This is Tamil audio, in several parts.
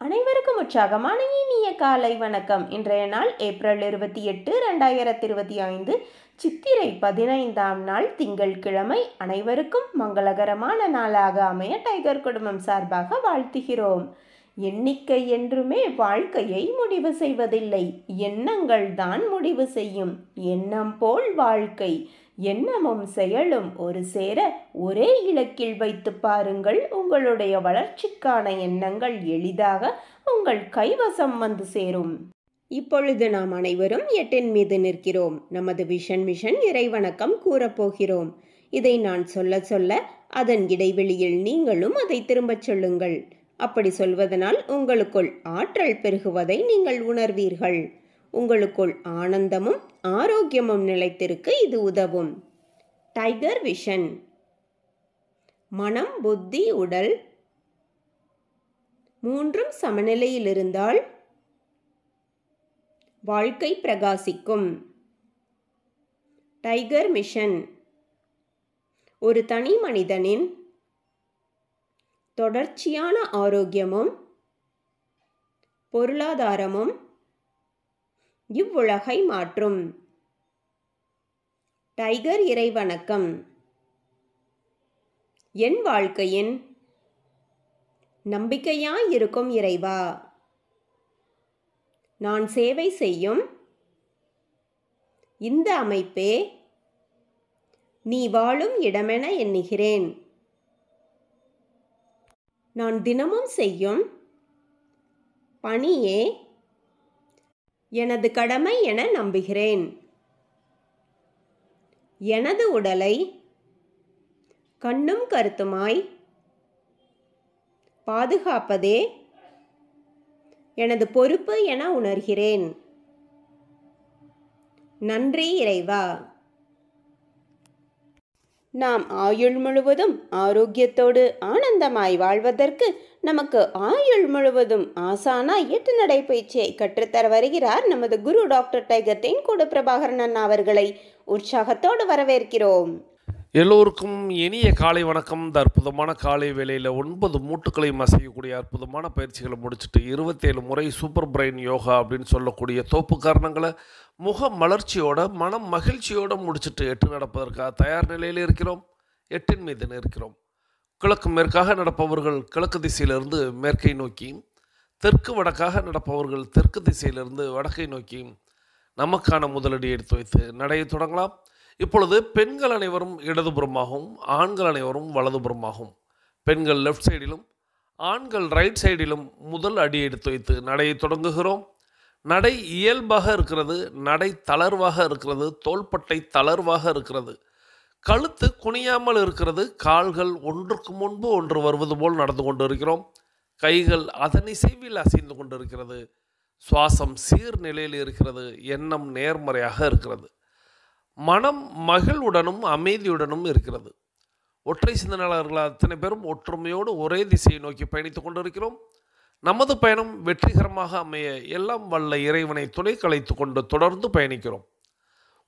அனைவருக்கும் உற்சாகமான இனிய காலை வணக்கம். இன்றைய நாள் ஏப்ரல் 28, 2025, சித்திரை 15ஆம் நாள் திங்கட்கிழமை. அனைவருக்கும் மங்களகரமான நாளாக அமைய டைகர் குடும்பம் சார்பாக வாழ்த்துகிறோம். எண்ணிக்கை என்றுமே வாழ்க்கையை முடிவு செய்வதில்லை, எண்ணங்கள் தான் முடிவு செய்யும். எண்ணம் போல் வாழ்க்கை. எண்ணமும் செயலும் ஒரு சேர ஒரே இலக்கில் வைத்து பாருங்கள். உங்களுடைய வளர்ச்சிக்கான எண்ணங்கள் எளிதாக உங்கள் கைவசம் வந்து சேரும். இப்பொழுது நாம் அனைவரும் 8 மீது நிற்கிறோம். நமது விஷன் மிஷன் இறைவணக்கம் கூறப்போகிறோம். இதை நான் சொல்ல சொல்ல அதன் இடைவெளியில் நீங்களும் அதை திரும்பச் சொல்லுங்கள். அப்படி சொல்வதனால் உங்களுக்குள் ஆற்றல் பெருகுவதை நீங்கள் உணர்வீர்கள். உங்களுக்குள் ஆனந்தமும் ஆரோக்கியமும் நிலைத்திருக்க இது உதவும். Tiger vision. மனம், புத்தி, உடல் மூன்றும் சமநிலையில் இருந்தால் வாழ்க்கை பிரகாசிக்கும். டைகர் மிஷன் ஒரு தனி மனிதனின் தொடர்ச்சியான ஆரோக்கியமும் பொருளாதாரமும் இவ்வுலகை மாற்றும். டைகர் இறைவணக்கம். என் வாழ்க்கையின் நம்பிக்கையாயிருக்கும் இறைவா, நான் சேவை செய்யும் இந்த அமைப்பே நீ வாழும் இடமென எண்ணுகிறேன். நான் தினமும் செய்யும் பணியே எனது கடமை என நம்புகிறேன். எனது உடலை கண்ணும் கருத்துமாய் பாதுகாப்பதே எனது பொறுப்பு என உணர்கிறேன். நன்றி இறைவா. நாம் ஆயுள் முழுவதும் ஆரோக்கியத்தோடு ஆனந்தமாய் வாழ்வதற்கு நமக்கு ஆயுள் முழுவதும் ஆசானா 8 நடைப்பயிற்சியை கற்றுத்தர வருகிறார் நமது குரு டாக்டர் டைகர் தேன்கூடு பிரபாகரன் அண்ணா அவர்களை உற்சாகத்தோடு வரவேற்கிறோம். எல்லோருக்கும் இனிய காலை வணக்கம். இந்த அற்புதமான காலை வேளையில் 9 மூட்டுக்களையும் அசையக்கூடிய அற்புதமான பயிற்சிகளை முடிச்சுட்டு 27 முறை சூப்பர் பிரெயின் யோகா அப்படின்னு சொல்லக்கூடிய தோப்பு காரணங்களை முக மலர்ச்சியோட மனம் மகிழ்ச்சியோடு முடிச்சுட்டு 8 நடப்பதற்காக தயார் நிலையில் இருக்கிறோம். 8 மீது இருக்கிறோம். கிழக்கு மேற்காக நடப்பவர்கள் கிழக்கு திசையிலிருந்து மேற்கை நோக்கியும், தெற்கு வடக்காக நடப்பவர்கள் தெற்கு திசையிலிருந்து வடக்கை நோக்கியும் நமக்கான முதலடி எடுத்து வைத்து நடையை தொடங்கலாம். இப்பொழுது பெண்கள் அனைவரும் இடதுபுறமாகவும் ஆண்கள் அனைவரும் வலதுபுறமாகவும், பெண்கள் லெஃப்ட் சைடிலும் ஆண்கள் ரைட் சைடிலும் முதல் அடி எடுத்து வைத்து நடையை தொடங்குகிறோம். நடை இயல்பாக இருக்கிறது, நடை தளர்வாக இருக்கிறது, தோள்பட்டை தளர்வாக இருக்கிறது, கழுத்து குனியாமல் இருக்கிறது, கால்கள் ஒன்றுக்கு முன்பு ஒன்று வருவது போல் நடந்து கொண்டு இருக்கிறோம். கைகள் அதன் இசைவில் அசைந்து கொண்டு இருக்கிறது. சுவாசம் சீர்நிலையில் இருக்கிறது. எண்ணம் நேர்மறையாக இருக்கிறது. மனம் மகிழ்வுடனும் அமைதியுடனும் இருக்கிறது. ஒற்றை சிந்தனையாளர்கள் அத்தனை பேரும் ஒற்றுமையோடு ஒரே திசையை நோக்கி பயணித்துக் கொண்டிருக்கிறோம். நமது பயணம் வெற்றிகரமாக அமைய எல்லாம் வல்ல இறைவனை துணை கலைத்து கொண்டு தொடர்ந்து பயணிக்கிறோம்.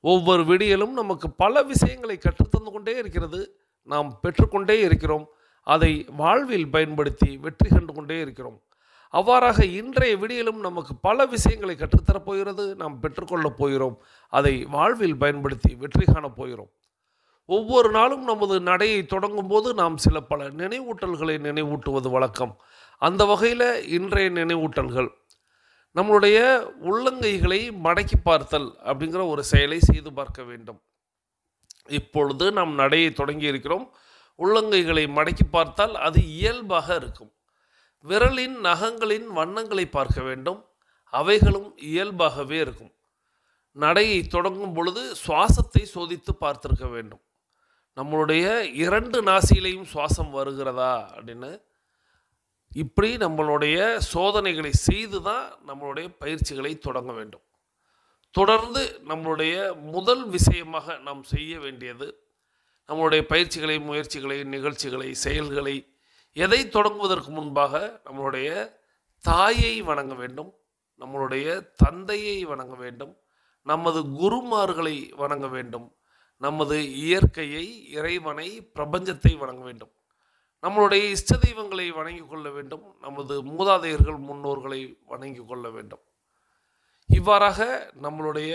ஒவ்வொரு விடியலும் நமக்கு பல விஷயங்களை கற்றுத்தந்து கொண்டே இருக்கிறது. நாம் பெற்றுக்கொண்டே இருக்கிறோம். அதை வாழ்வில் பயன்படுத்தி வெற்றி கண்டு கொண்டே இருக்கிறோம். அவ்வாறாக இன்றைய விடியலும் நமக்கு பல விஷயங்களை கற்றுத்தரப் போகிறது. நாம் பெற்றுக்கொள்ளப் போகிறோம். அதை வாழ்வில் பயன்படுத்தி வெற்றி காணப் போகிறோம். ஒவ்வொரு நாளும் நமது நடையை தொடங்கும் போது நாம் சில பல நினைவூட்டல்களை நினைவூட்டுவது வழக்கம். அந்த வகையில் இன்றைய நினைவூட்டல்கள் நம்மளுடைய உள்ளங்கைகளை மடக்கி பார்த்தல் அப்படிங்கிற ஒரு செயலை செய்து பார்க்க வேண்டும். இப்பொழுது நாம் நடையை தொடங்கி இருக்கிறோம். உள்ளங்கைகளை மடக்கி பார்த்தால் அது இயல்பாக இருக்கும். விரலின் நகங்களின் வண்ணங்களை பார்க்க வேண்டும். அவைகளும் இயல்பாகவே இருக்கும். நடையை தொடங்கும் பொழுது சுவாசத்தை சோதித்து பார்த்திருக்க வேண்டும். நம்மளுடைய 2 நாசியிலையும் சுவாசம் வருகிறதா அப்படின்னு இப்படி நம்மளுடைய சோதனைகளை செய்து தான் நம்மளுடைய பயிற்சிகளை தொடங்க வேண்டும். தொடர்ந்து நம்மளுடைய முதல் விஷயமாக நாம் செய்ய வேண்டியது நம்மளுடைய பயிற்சிகளை, முயற்சிகளை, நிகழ்ச்சிகளை, செயல்களை எதை தொடங்குவதற்கு முன்பாக நம்மளுடைய தாயை வணங்க வேண்டும், நம்மளுடைய தந்தையை வணங்க வேண்டும், நமது குருமார்களை வணங்க வேண்டும், நமது இயற்கையை, இறைவனை, பிரபஞ்சத்தை வணங்க வேண்டும். நம்மளுடைய இஷ்ட தெய்வங்களை வணங்கி கொள்ள வேண்டும். நமது மூதாதையர்கள் முன்னோர்களை வணங்கி கொள்ள வேண்டும். இவ்வாறாக நம்மளுடைய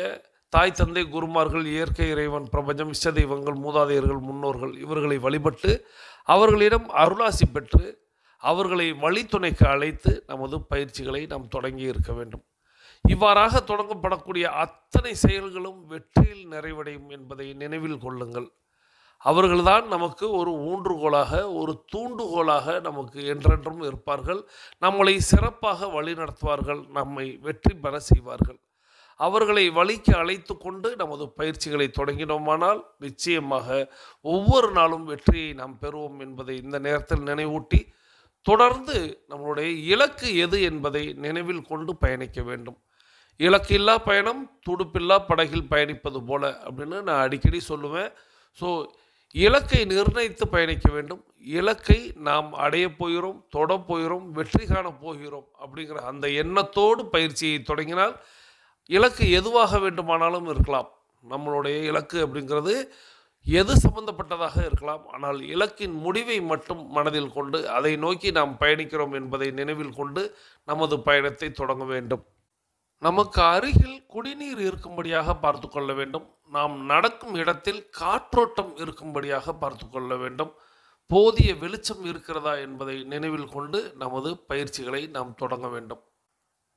தாய் தந்தை குருமார்கள், இயற்கை, இறைவன், பிரபஞ்சம், இஷ்ட தெய்வங்கள், மூதாதையர்கள், முன்னோர்கள் இவர்களை வழிபட்டு அவர்களிடம் அருளாசி பெற்று அவர்களை வழித்துணைக்கு அழைத்து நமது பயிற்சிகளை நாம் தொடங்கி இருக்க வேண்டும். இவ்வாறாக தொடங்கப்படக்கூடிய அத்தனை செயல்களும் வெற்றியில் நிறைவடையும் என்பதை நினைவில் கொள்ளுங்கள். அவர்கள்தான் நமக்கு ஒரு ஊன்றுகோலாக, ஒரு தூண்டுகோலாக நமக்கு என்றென்றும் இருப்பார்கள். நம்மளை சிறப்பாக வழிநடத்துவார்கள், நம்மை வெற்றி பெற செய்வார்கள். அவர்களை வழிக்கு அழைத்து கொண்டு நமது பயிற்சிகளை தொடங்கினோமானால் நிச்சயமாக ஒவ்வொரு நாளும் வெற்றியை நாம் பெறுவோம் என்பதை இந்த நேரத்தில் நினைவூட்டி, தொடர்ந்து நம்மளுடைய இலக்கு எது என்பதை நினைவில் கொண்டு பயணிக்க வேண்டும். இலக்கில்லா பயணம் துடுப்பில்லா படகில் பயணிப்பது போல அப்படின்னு நான் அடிக்கடி சொல்லுவேன். ஸோ இலக்கை நிர்ணயித்து பயணிக்க வேண்டும். இலக்கை நாம் அடைய போகிறோம், தொட போகிறோம், வெற்றி காண போகிறோம் அப்படிங்கிற அந்த எண்ணத்தோடு பயிற்சியை தொடங்கினால் இலக்கு எதுவாக வேண்டுமானாலும் இருக்கலாம். நம்மளுடைய இலக்கு அப்படிங்கிறது எது சம்பந்தப்பட்டதாக இருக்கலாம். ஆனால் இலக்கின் முடிவை மட்டும் மனதில் கொண்டு அதை நோக்கி நாம் பயணிக்கிறோம் என்பதை நினைவில் கொண்டு நமது பயணத்தை தொடங்க வேண்டும். நமக்கு அருகில் குடிநீர் இருக்கும்படியாக பார்த்து கொள்ள வேண்டும். நாம் நடக்கும் இடத்தில் காற்றோட்டம் இருக்கும்படியாக பார்த்து கொள்ள வேண்டும். போதிய வெளிச்சம் இருக்கிறதா என்பதை நினைவில் கொண்டு நமது பயிற்சிகளை நாம் தொடங்க வேண்டும்.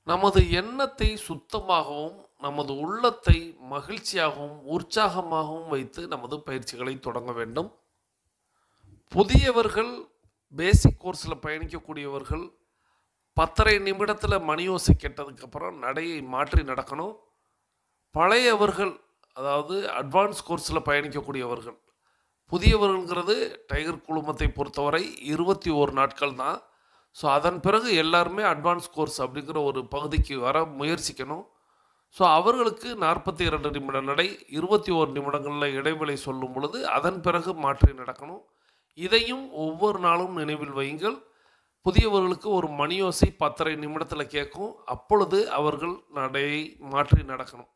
நமது எண்ணத்தை சுத்தமாகவும் நமது உள்ளத்தை மகிழ்ச்சியாகவும் உற்சாகமாகவும் வைத்து நமது பயிற்சிகளை தொடங்க வேண்டும். புதியவர்கள், பேசிக் கோர்ஸில் பயணிக்கக்கூடியவர்கள் 10:30 நிமிடத்தில் மணியோசை கேட்டதுக்கப்புறம் நடையை மாற்றி நடக்கணும். பழையவர்கள், அதாவது அட்வான்ஸ் கோர்ஸில் பயணிக்கக்கூடியவர்கள், புதியவர்கள்ங்கிறது டைகர் குழுமத்தை பொறுத்தவரை 21 நாட்கள் தான். ஸோ அதன் பிறகு எல்லாருமே அட்வான்ஸ் கோர்ஸ் அப்படிங்கிற ஒரு பகுதிக்கு வர முயற்சிக்கணும். ஸோ அவர்களுக்கு 42 நிமிட நடை, 21 நிமிடங்களில் இடைவெளி சொல்லும் பொழுது அதன் பிறகு மாற்றி நடக்கணும். இதையும் ஒவ்வொரு நாளும் நினைவில் வையுங்கள். புதியவர்களுக்கு ஒரு மணியோசை 10:30 நிமிடத்தில் கேட்கும். அப்பொழுது அவர்கள் நடையை மாற்றி நடக்கணும்.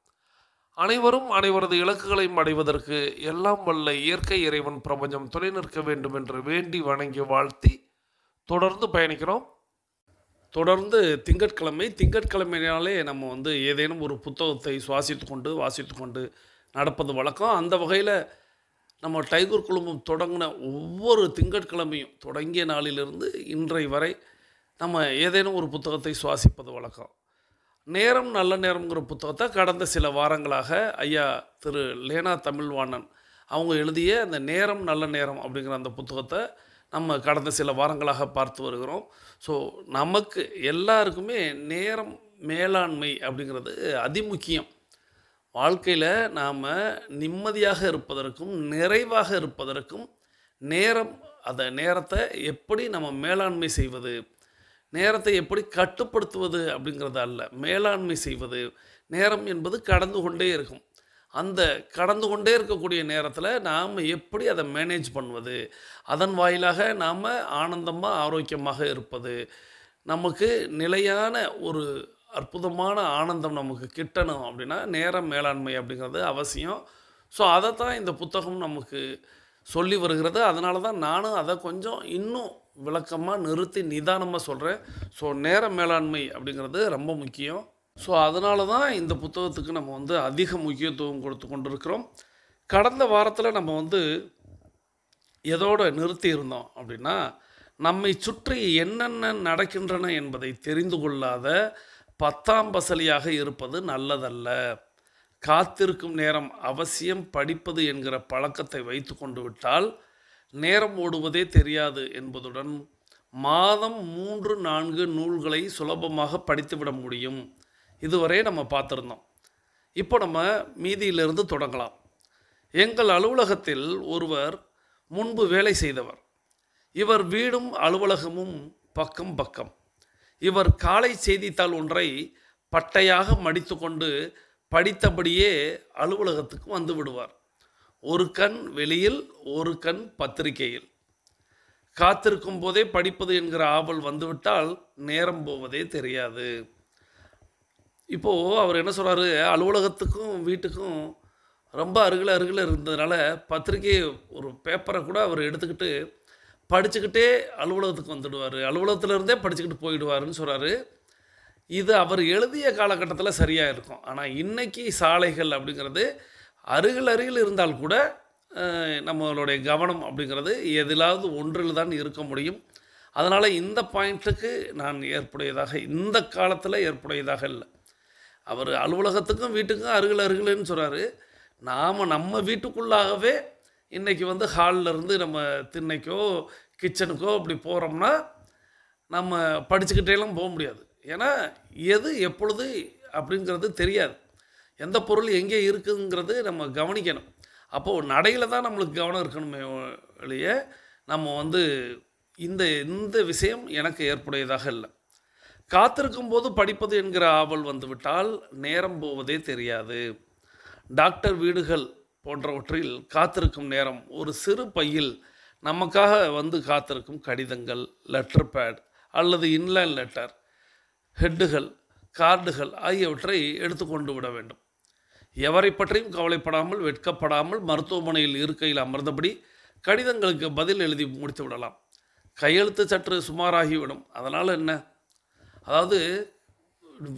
அனைவரும் அனைவரது இலக்குகளையும் அடைவதற்கு எல்லாம் வல்ல இயற்கை, இறைவன், பிரபஞ்சம் துணை நிற்க வேண்டும் என்று வேண்டி வணங்கி வாழ்த்தி தொடர்ந்து பயணிக்கிறோம். தொடர்ந்து திங்கட்கிழமைனாலே நம்ம ஏதேனும் ஒரு புத்தகத்தை வாசித்து கொண்டு நடப்பது வழக்கம். அந்த வகையில் நம்ம டைகர் குழுமம் தொடங்கின ஒவ்வொரு திங்கட்கிழமையும் தொடங்கிய நாளிலிருந்து இன்றை வரை நம்ம ஏதேனும் ஒரு புத்தகத்தை சுவாசிப்பது வழக்கம். நேரம் நல்ல நேரம்ங்கிற புத்தகத்தை கடந்த சில வாரங்களாக ஐயா திரு லேனா தமிழ்வாணன் அவங்க எழுதிய அந்த நேரம் நல்ல நேரம் அப்படிங்கிற அந்த புத்தகத்தை நம்ம கடந்த சில வாரங்களாக பார்த்து வருகிறோம். ஸோ நமக்கு எல்லாருக்குமே நேரம் மேலாண்மை அப்படிங்கிறது அதிமுக்கியம். வாழ்க்கையில் நாம் நிம்மதியாக இருப்பதற்கும் நிறைவாக இருப்பதற்கும் அந்த நேரத்தை எப்படி நம்ம மேலாண்மை செய்வது, நேரத்தை எப்படி கட்டுப்படுத்துவது அப்படிங்கிறது அல்ல, மேலாண்மை செய்வது. நேரம் என்பது கடந்து கொண்டே இருக்கும். அந்த கடந்து கொண்டே இருக்கக்கூடிய நேரத்தில் நாம் எப்படி அதை மேனேஜ் பண்ணுவது, அதன் வாயிலாக நாம் ஆனந்தமாக ஆரோக்கியமாக இருப்பது, நமக்கு நிலையான ஒரு அற்புதமான ஆனந்தம் நமக்கு கிட்டணும் அப்படின்னா நேரம் மேலாண்மை அப்படிங்கிறது அவசியம். ஸோ அதைத்தான் இந்த புத்தகம் நமக்கு சொல்லி வருகிறது. அதனால தான் நானும் அதை கொஞ்சம் இன்னும் விளக்கமாக நிறுத்தி நிதானமாக சொல்கிறேன். ஸோ நேர மேலாண்மை அப்படிங்கிறது ரொம்ப முக்கியம். ஸோ அதனால தான் இந்த புத்தகத்துக்கு நம்ம அதிக முக்கியத்துவம் கொடுத்து கொண்டு இருக்கிறோம். கடந்த வாரத்தில் நம்ம எதோடு நிறுத்தி இருந்தோம் அப்படின்னா, நம்மை சுற்றி என்னென்ன நடக்கின்றன என்பதை தெரிந்து கொள்ளாத 10ஆம் பசலியாக இருப்பது நல்லதல்ல. காத்திருக்கும் நேரம் அவசியம் படிப்பது என்கிற பழக்கத்தை வைத்து கொண்டு விட்டால் நேரம் ஓடுவதே தெரியாது என்பதுடன் மாதம் 3-4 நூல்களை சுலபமாக படித்துவிட முடியும். இதுவரை நம்ம பார்த்துருந்தோம். இப்போ நம்ம மீதியிலிருந்து தொடங்கலாம். எங்கள் அலுவலகத்தில் ஒருவர் முன்பு வேலை செய்தவர். இவர் வீடும் அலுவலகமும் பக்கம் பக்கம். இவர் காலை செய்தித்தாள் ஒன்றை பட்டையாக மடித்து கொண்டு படித்தபடியே அலுவலகத்துக்கு வந்து விடுவார். ஒரு கண் வெளியில், ஒரு கண் பத்திரிகையில். காத்திருக்கும் போதே படிப்பது என்கிற ஆவல் வந்துவிட்டால் நேரம் போவதே தெரியாது. இப்போது அவர் என்ன சொல்கிறாரு, அலுவலகத்துக்கும் வீட்டுக்கும் ரொம்ப அருகில் இருந்ததுனால பத்திரிகை ஒரு பேப்பரை கூட அவர் எடுத்துக்கிட்டு படிச்சுக்கிட்டே அலுவலகத்துக்கு வந்துடுவார், அலுவலகத்திலேருந்தே படிச்சுக்கிட்டு போயிடுவாருன்னு சொல்கிறாரு. இது அவர் எழுதிய காலகட்டத்தில் சரியாக இருக்கும். ஆனால் இன்றைக்கி சாலைகள் அப்படிங்கிறது அருகில் அருகில் இருந்தால் கூட நம்மளுடைய கவனம் அப்படிங்கிறது எதிலாவது ஒன்றில் தான் இருக்க முடியும். அதனால் இந்த பாயிண்ட்டுக்கு நான் ஏற்புடையதாக இந்த காலத்தில் ஏற்புடையதாக இல்லை. அவர் அலுவலகத்துக்கும் வீட்டுக்கும் அருகில் அருகில்னு சொல்கிறாரு. நாம் நம்ம வீட்டுக்குள்ளாகவே இன்றைக்கி வந்து ஹாலிலேருந்து நம்ம திண்ணைக்கோ கிச்சனுக்கோ அப்படி போகிறோம்னா நம்ம படிச்சுக்கிட்டேலாம் போக முடியாது. ஏன்னா எது எப்பொழுது அப்படிங்கிறது தெரியாது. எந்த பொருள் எங்கே இருக்குங்கிறது நம்ம கவனிக்கணும். அப்போது நடையில் தான் நம்மளுக்கு கவனம் இருக்கணுமே ஒழிய நம்ம வந்து இந்த விஷயம் எனக்கு ஏற்புடையதாக இல்லை. காத்திருக்கும் போது படிப்பது என்கிற ஆவல் வந்துவிட்டால் நேரம் போவதே தெரியாது. டாக்டர் வீடுகள் போன்றவற்றில் காத்திருக்கும் நேரம் ஒரு சிறு பையில் நமக்காக வந்து காத்திருக்கும் கடிதங்கள், லெட்டர் பேட் அல்லது இன்லைன் லெட்டர், ஹெட்டுகள், கார்டுகள் ஆகியவற்றை எடுத்துக்கொண்டு விட வேண்டும். எவரை பற்றியும் கவலைப்படாமல் வெட்கப்படாமல் மருத்துவமனையில் இருக்கையில் அமர்ந்தபடி கடிதங்களுக்கு பதில் எழுதி முடித்து விடலாம். கையெழுத்து சற்று சுமாராகிவிடும். அதனால் என்ன, அதாவது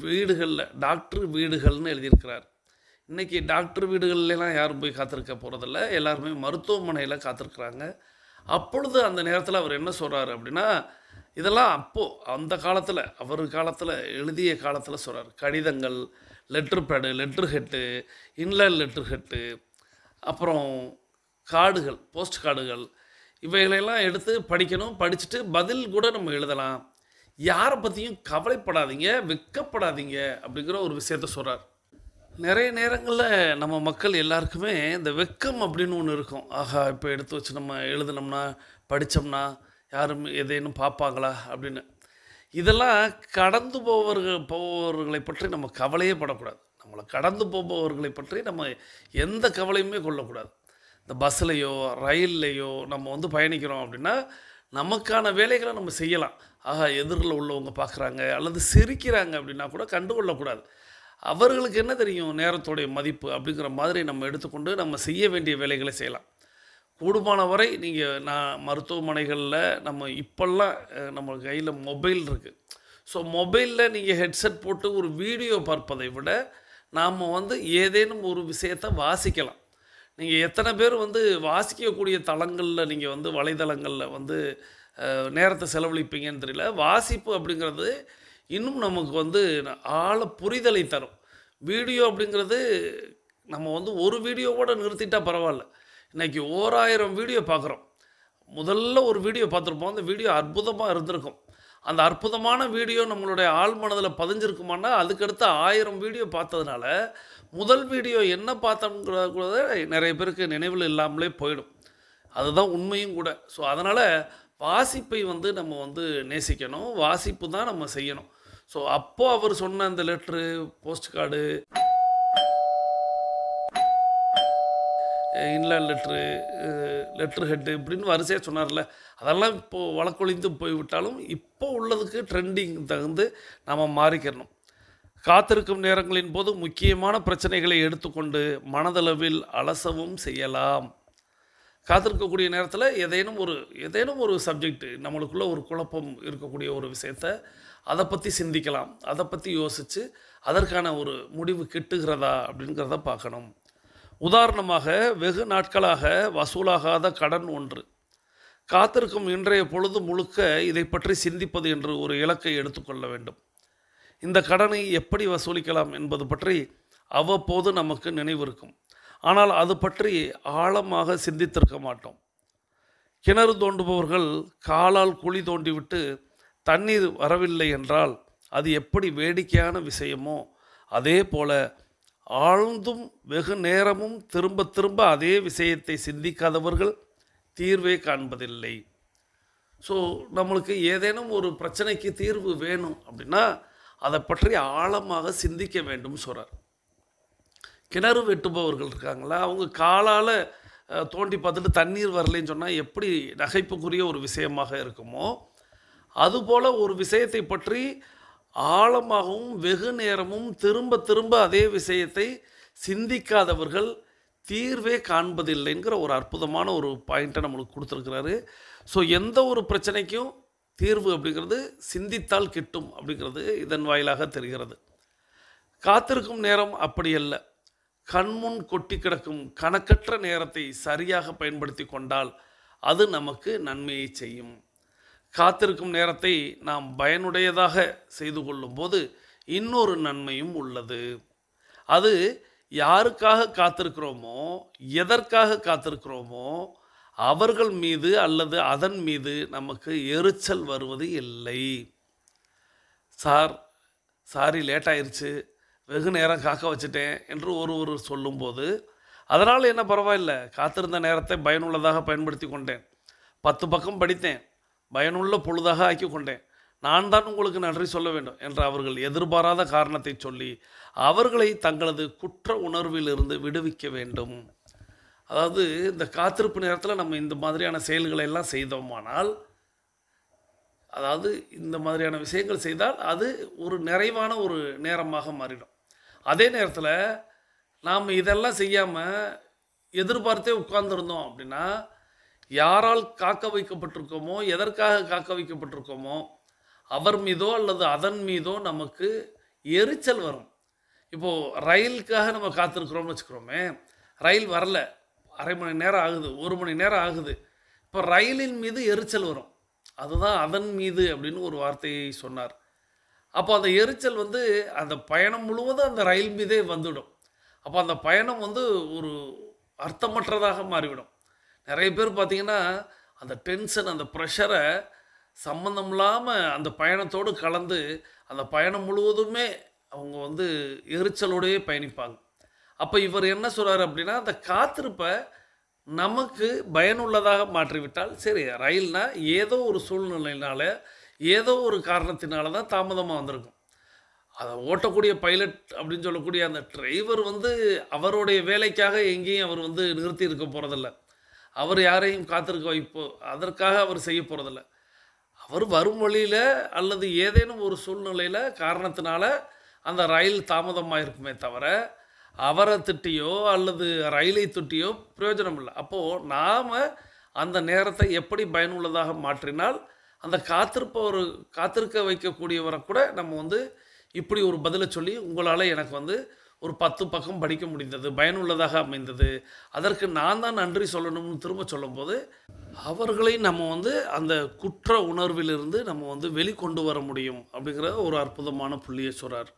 வீடுகளில் டாக்டர் வீடுகள்னு எழுதியிருக்கிறார். இன்றைக்கி டாக்டர் வீடுகள்லாம் யாரும் போய் காத்திருக்க போகிறதில்ல, எல்லாருமே மருத்துவமனையில் காத்திருக்கிறாங்க. அப்பொழுது அந்த நேரத்தில் அவர் என்ன சொல்கிறார் அப்படின்னா, இதெல்லாம் அப்போது அந்த காலத்தில் அவர் காலத்தில் எழுதிய காலத்தில் சொல்கிறார். கடிதங்கள், letter pad, letter head, inland letter head, அப்புறம் கார்டுகள், போஸ்ட் கார்டுகள், இவைகளெல்லாம் எடுத்து படிக்கணும். படிச்சுட்டு பதில் கூட நம்ம எழுதலாம். யாரை பற்றியும் கவலைப்படாதீங்க, வெட்கப்படாதீங்க அப்படிங்கிற ஒரு விஷயத்த சொல்கிறார். நிறைய நேரங்களில் நம்ம மக்கள் எல்லாருக்குமே இந்த வெட்கம் அப்படின்னு ஒன்று இருக்கும். ஆஹா, இப்போ எடுத்து வச்சு நம்ம எழுதினோம்னா படித்தோம்னா யாரும் எதேனும் பார்ப்பாங்களா அப்படின்னு. இதெல்லாம் கடந்து போபவர்களை பற்றி நம்ம கவலையே படக்கூடாது. நம்மளை கடந்து போபவர்களை பற்றி நம்ம எந்த கவலையுமே கொள்ளக்கூடாது. இந்த பஸ்ஸுலேயோ ரயில்லையோ நம்ம வந்து பயணிக்கிறோம் அப்படின்னா நமக்கான வேலைகளை நம்ம செய்யலாம். ஆஹா, எதிரில் உள்ளவங்க பார்க்குறாங்க அல்லது சிரிக்கிறாங்க அப்படின்னா கூட கண்டுகொள்ளக்கூடாது. அவர்களுக்கு என்ன தெரியும் நேரத்தோடைய மதிப்பு அப்படிங்கிற மாதிரி நம்ம எடுத்துக்கொண்டு நம்ம செய்ய வேண்டிய வேலைகளை செய்யலாம். கூடுமான வரை நான் மருத்துவமனைகளில் நம்ம இப்போல்லாம் நம்ம கையில் மொபைல் இருக்குது. ஸோ மொபைலில் நீங்கள் ஹெட்செட் போட்டு ஒரு வீடியோ பார்ப்பதை விட நாம் வந்து ஏதேனும் ஒரு விஷயத்தை வாசிக்கலாம். நீங்கள் எத்தனை பேர் வந்து வாசிக்கக்கூடிய தளங்களில் நீங்கள் வந்து வலைதளங்களில் வந்து நேரத்தை செலவழிப்பீங்கன்னு தெரியல. வாசிப்பு அப்படிங்கிறது இன்னும் நமக்கு வந்து ஆழ புரிதலை தரும். வீடியோ அப்படிங்கிறது நம்ம வந்து ஒரு வீடியோவோடு நிறுத்திட்டால் பரவாயில்ல. இன்றைக்கி 1000 வீடியோ பார்க்குறோம். முதல்ல ஒரு வீடியோ பார்த்துருப்போம், அந்த வீடியோ அற்புதமாக இருந்திருக்கும். அந்த அற்புதமான வீடியோ நம்மளுடைய ஆழ் மனதில் பதிஞ்சிருக்குமானா அதுக்கடுத்து 1000 வீடியோ பார்த்ததுனால முதல் வீடியோ என்ன பார்த்தோங்கிறத நிறைய பேருக்கு நினைவில் இல்லாமலே போயிடும். அதுதான் உண்மையும் கூட. ஸோ அதனால் வாசிப்பை வந்து நம்ம வந்து நேசிக்கணும், வாசிப்பு தான் நம்ம செய்யணும். ஸோ அப்போது அவர் சொன்ன அந்த letter, post card, inline letter head இப்படின்னு வரிசையாக சொன்னார்ல, அதெல்லாம் இப்போது வழக்கொழிந்து போய்விட்டாலும் இப்போ உள்ளதுக்கு ட்ரெண்டிங் தகுந்து நம்ம மாறிக்கிறணும். காத்திருக்கும் நேரங்களின் போது முக்கியமான பிரச்சனைகளை எடுத்துக்கொண்டு மனதளவில் அலசவும் செய்யலாம். காத்திருக்கக்கூடிய நேரத்தில் ஏதேனும் ஒரு சப்ஜெக்ட் நம்மளுக்குள்ளே ஒரு குழப்பம் இருக்கக்கூடிய ஒரு விஷயத்தை அதை பற்றி சிந்திக்கலாம். அதை பற்றி யோசித்து அதற்கான ஒரு முடிவு கிட்டுகிறதா அப்படிங்கிறத பார்க்கணும். உதாரணமாக, வெகு நாட்களாக வசூலாகாத கடன் ஒன்று. காத்திருக்கும் இன்றைய பொழுது முழுக்க இதை பற்றி சிந்திப்பது என்று ஒரு இலக்கை எடுத்துக்கொள்ள வேண்டும். இந்த கடனை எப்படி வசூலிக்கலாம் என்பது பற்றி அவ்வப்போது நமக்கு நினைவிருக்கும். ஆனால் அது பற்றி ஆழமாக சிந்தித்திருக்க மாட்டோம். கிணறு தோண்டுபவர்கள் காலால் குழி தோண்டிவிட்டு தண்ணீர் வரவில்லை என்றால் அது எப்படி வேடிக்கையான விஷயமோ அதே போல ஆழ்ந்தும் வெகு நேரமும் திரும்ப திரும்ப அதே விஷயத்தை சிந்திக்காதவர்கள் தீர்வே காண்பதில்லை. ஸோ நம்மளுக்கு ஏதேனும் ஒரு பிரச்சனைக்கு தீர்வு வேணும் அப்படின்னா அதை பற்றி ஆழமாக சிந்திக்க வேண்டும் சொல்கிறார். கிணறு வெட்டுபவர்கள் இருக்காங்களா, அவங்க காலால் தோண்டி பார்த்துட்டு தண்ணீர் வரலைன்னு சொன்னால் எப்படி நகைப்புக்குரிய ஒரு விஷயமாக இருக்குமோ அதுபோல் ஒரு விஷயத்தை பற்றி ஆழமாகவும் வெகு நேரமும் திரும்ப திரும்ப அதே விஷயத்தை சிந்திக்காதவர்கள் தீர்வே காண்பதில்லைங்கிற ஒரு அற்புதமான ஒரு பாயிண்ட்டை நம்மளுக்கு கொடுத்துருக்கிறாரு. ஸோ எந்த ஒரு பிரச்சனைக்கும் தீர்வு அப்படிங்கிறது சிந்தித்தால் கிட்டும் அப்படிங்கிறது இதன் வாயிலாக தெரிகிறது. காத்திருக்கும் நேரம் அப்படி அல்ல. கண்முன் கொட்டி கிடக்கும் கணக்கற்ற நேரத்தை சரியாக பயன்படுத்தி கொண்டால் அது நமக்கு நன்மையை செய்யும். காத்திருக்கும் நேரத்தை நாம் பயனுடையதாக செய்து கொள்ளும்போது இன்னொரு நன்மையும் உள்ளது. அது யாருக்காக காத்திருக்கிறோமோ, எதற்காக காத்திருக்கிறோமோ அவர்கள் மீது அல்லது அதன் மீது நமக்கு எரிச்சல் வருவது இல்லை. சாரி லேட் ஆயிடுச்சு, வெகு நேரம் காக்க வச்சுட்டேன் என்று ஒருவர் சொல்லும்போது, அதனால் என்ன பரவாயில்லை, காத்திருந்த நேரத்தை பயனுள்ளதாக பயன்படுத்தி கொண்டேன், 10 பக்கம் படித்தேன், பயனுள்ள பொழுதாக ஆக்கி கொண்டேன், நான் தான் உங்களுக்கு நன்றி சொல்ல வேண்டும் என்று அவர்கள் எதிர்பாராத காரணத்தை சொல்லி அவர்களை தங்களது குற்ற உணர்விலிருந்து விடுவிக்க வேண்டும். அதாவது இந்த காத்திருப்பு நேரத்தில் நம்ம இந்த மாதிரியான செயல்களை எல்லாம் செய்தோமானால், அதாவது இந்த மாதிரியான விஷயங்கள் செய்தால் அது ஒரு நிறைவான ஒரு நேரமாக மாறிடும். அதே நேரத்தில் நாம் இதெல்லாம் செய்யாமல் எதிர்பார்த்தே உட்கார்ந்துருந்தோம் அப்படின்னா, யாரால் காக்க வைக்கப்பட்டிருக்கோமோ, எதற்காக காக்க வைக்கப்பட்டிருக்கோமோ அவர் மீதோ அல்லது அதன் மீதோ நமக்கு எரிச்சல் வரும். இப்போது ரயிலுக்காக நம்ம காத்திருக்கிறோம்னு வச்சுக்கிறோமே, ரயில் வரல, அரை மணி நேரம் ஆகுது, 1 மணி நேரம் ஆகுது, இப்போ ரயிலின் மீது எரிச்சல் வரும். அதுதான் அதன் மீது அப்படின்னு ஒரு வார்த்தையை சொன்னார். அப்போ அந்த எரிச்சல் அந்த பயணம் முழுவதும் அந்த ரயில் மீதே வந்துவிடும். அப்போ அந்த பயணம் ஒரு அர்த்தமற்றதாக மாறிவிடும். நிறைய பேர் பார்த்திங்கன்னா அந்த டென்ஷன், அந்த ப்ரெஷரை சம்மந்தம் இல்லாமல் அந்த பயணத்தோடு கலந்து அந்த பயணம் முழுவதுமே அவங்க எரிச்சலோடையே பயணிப்பாங்க. அப்போ இவர் என்ன சொல்கிறார் அப்படின்னா, அந்த காத்திருப்பை நமக்கு பயனுள்ளதாக மாற்றிவிட்டால் சரி. ரயில்னா ஏதோ ஒரு சூழ்நிலையினால, ஏதோ ஒரு காரணத்தினால தான் தாமதமாக வந்திருக்கும். அதை ஓட்டக்கூடிய பைலட் அப்படின்னு சொல்லக்கூடிய அந்த டிரைவர் அவருடைய வேலைக்காக எங்கேயும் அவர் நிறுத்தி இருக்க போகிறதில்ல. அவர் யாரையும் காத்திருக்க அதற்காக அவர் செய்ய போகிறதில்ல. அவர் வரும் வழியில் அல்லது ஏதேனும் ஒரு சூழ்நிலையில் காரணத்தினால அந்த ரயில் தாமதமாக இருக்குமே தவிர அவரை திட்டியோ அல்லது ரயிலை திட்டியோ பிரயோஜனம் இல்லை. அப்போது நாம் அந்த நேரத்தை எப்படி பயனுள்ளதாக மாற்றினால் அந்த காத்திருக்க வைக்கக்கூடியவரை கூட நம்ம இப்படி ஒரு பதிலை சொல்லி, உங்களால் எனக்கு ஒரு 10 பக்கம் படிக்க முடிந்தது, பயனுள்ளதாக அமைந்தது, அதற்கு நான் தான் நன்றி சொல்லணும்னு திரும்ப சொல்லும்போது அவர்களை நம்ம அந்த குற்ற உணர்விலிருந்து நம்ம வெளிக்கொண்டு வர முடியும் அப்படிங்கிற ஒரு அற்புதமான புள்ளியை சொல்கிறார்.